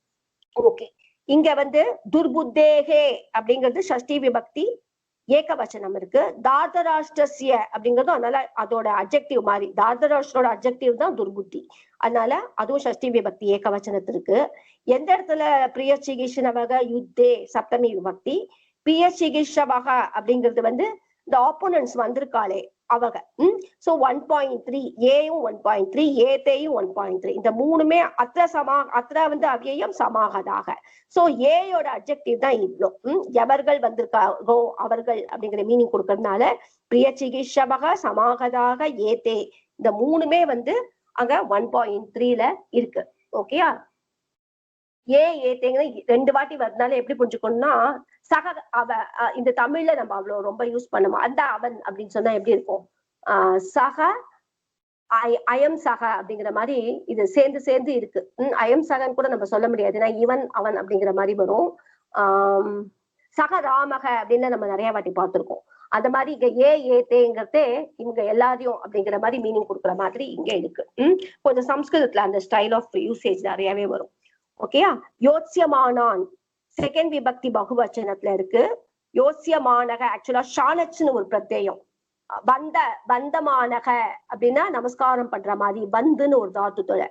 ஓகே, இங்க வந்து துர்புத்தேகே அப்படிங்கிறது ஷஷ்டி விபக்தி ஏகவச்சனம் இருக்கு. தார்தராஷ்டிரஸ்ய அப்படிங்கிறதும் அதனால அதோட அப்ஜெக்டிவ் மாதிரி, தார்தராஷ்டிரோட அப்ஜெக்டிவ் தான் துர்புத்தி, அதனால அதுவும் ஷஷ்டி விபக்தி ஏகவச்சனத்திற்கு. எந்த இடத்துல பிரிய சிகிச்சவக யுத்தே சப்தமி விபக்தி. பிரிய சிகிச்சவக அப்படிங்கிறது வந்து இந்த ஆப்போனன்ட்ஸ் வந்திருக்காளே அவங்க. சோ 1.3 ஏயும் 1.3 ஏத்தையும் 1.3 இந்த மூணுமே அத்திர வந்து அவ்யயம் சமாகதாக. சோ ஏயோட அப்ஜெக்டிவ் தான் இவ்வளோ. எவர்கள் வந்திருக்காரோ அவர்கள் அப்படிங்கிற மீனிங் கொடுக்கறதுனால பிரிய சிகிச்சவக சமாகதாக ஏத்தே இந்த மூணுமே வந்து அங்க 1.3ல இருக்கு. ஓகேயா, ஏத்தேங்கிற ரெண்டு வாட்டி வரதுனால எப்படி புரிஞ்சுக்கணும்னா சக அவ. இந்த தமிழ்ல நம்ம அவ்வளவு ரொம்ப யூஸ் பண்ணுவோம். அந்த அவன் அப்படின்னு சொன்னா எப்படி இருக்கும், சக அயம் சக அப்படிங்கிற மாதிரி இது சேர்ந்து சேர்ந்து இருக்கு. அயம் சகன்னு கூட நம்ம சொல்ல முடியாது, ஏன்னா இவன் அவன் அப்படிங்கிற மாதிரி வரும். சக ராமக அப்படின்னு நம்ம நிறைய வாட்டி பார்த்திருக்கோம். அந்த மாதிரி இங்க ஏத்தேங்கிறதே இவங்க எல்லாரையும் அப்படிங்கிற மாதிரி மீனிங் கொடுக்குற மாதிரி இங்க இருக்கு. கொஞ்சம் சம்ஸ்கிருதத்துல அந்த ஸ்டைல் ஆஃப் யூசேஜ் நிறையவே வரும். ஓகேயா, யோசியமானான் செகண்ட் விபக்தி பகுவச்சனத்துல இருக்கு. யோசியமானக ஆக்சுவலா ஷானச்னு ஒரு பிரத்யம். பந்தமானக அப்படின்னா நமஸ்காரம் பண்ற மாதிரி, பந்துன்னு ஒரு தாத்துல.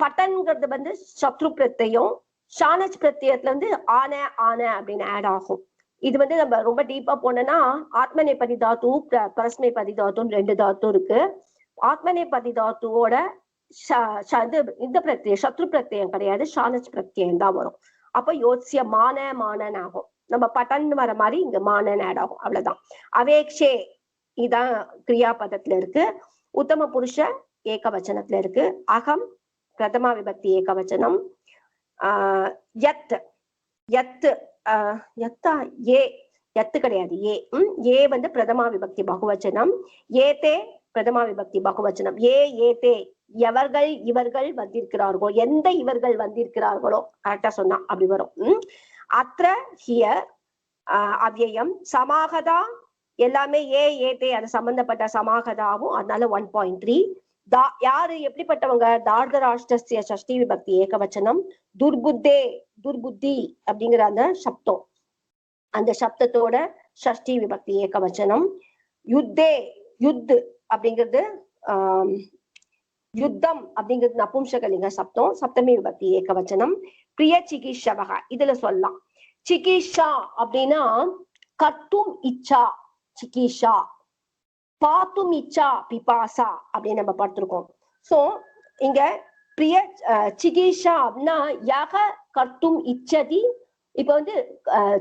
பட்டன்கிறது வந்து சத்ரு பிரத்யம். ஷானச் பிரத்யத்துல வந்து ஆன அப்படின்னு ஆட் ஆகும். இது வந்து நம்ம ரொம்ப டீப்பா போனோம்னா ஆத்மநேபதி தாத்து பரஸ்மைபதி தாத்துன்னு ரெண்டு தாத்து இருக்கு. ஆத்மநேபதி தாத்துவோட இந்த பிரத்யம் சத்ரு பிரத்யம் கிடையாது, ஷானச் பிரத்யம் தான் வரும். அப்ப யோசிய மானன் ஆகும். நம்ம பட்டன் வர மாதிரி இங்க மானன் ஆட் ஆகும், அவ்வளவுதான். அவேக்ஷே இதான் கிரியாபதத்துல இருக்கு. உத்தம புருஷ ஏகவச்சனத்துல இருக்கு. அகம் பிரதமா விபக்தி ஏகவச்சனம். எத்து கிடையாது, ஏ வந்து பிரதமா விபக்தி பகுவச்சனம். ஏதே பிரதமா விபக்தி பகுவச்சனம். ஏதே எவர்கள் இவர்கள் வந்திருக்கிறார்களோ, எந்த இவர்கள் வந்திருக்கிறார்களோ கரெக்டா சொன்னா அப்படி வரும். அத்ர ஹியர் அவ்யயம் சமாகதா எல்லாமே ஏதே அது சம்பந்தப்பட்ட சமாகதாவும், அதனால 1.3. யாரு எப்படிப்பட்டவங்க, தார்தராஷ்டிரஸ்ய ஷஷ்டி விபக்தி ஏகவச்சனம். துர்புத்தி அப்படிங்கிற அந்த சப்தம், அந்த சப்தத்தோட ஷஷ்டி விபக்தி ஏகவச்சனம். யுத்து அப்படிங்கிறது யுத்தம் அப்படிங்கிறது நபும்சகலிங்க சப்தம், சப்தமி விபக்தி ஏகவச்சனம். பிரிய சிகிச்சவக இதுல சொல்லலாம். சிகிச்சா அப்படின்னா கத்தும் இச்சா சிகிச்சா, பாத்தும் இச்சா பிபாசா அப்படின்னு நம்ம பார்த்திருக்கோம். சோ இங்க பிரிய சிகிச்சா அப்படின்னா யக கர்த்தும் இச்சதி. இப்ப வந்து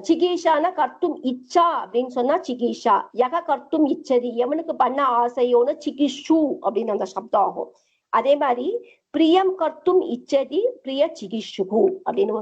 சிகிஷானா கர்த்தும் இச்சா அப்படின்னு சொன்னா சிகிஷா. யக கர்த்தும் இச்சதி எவனுக்கு பண்ண ஆசையோன்னு சிகிஷு அப்படின்னு அந்த சப்தம் ஆகும். அதே மாதிரி பிரியம் கர்த்தும் இச்சதி பிரிய சிகிஷுகு அப்படின்னு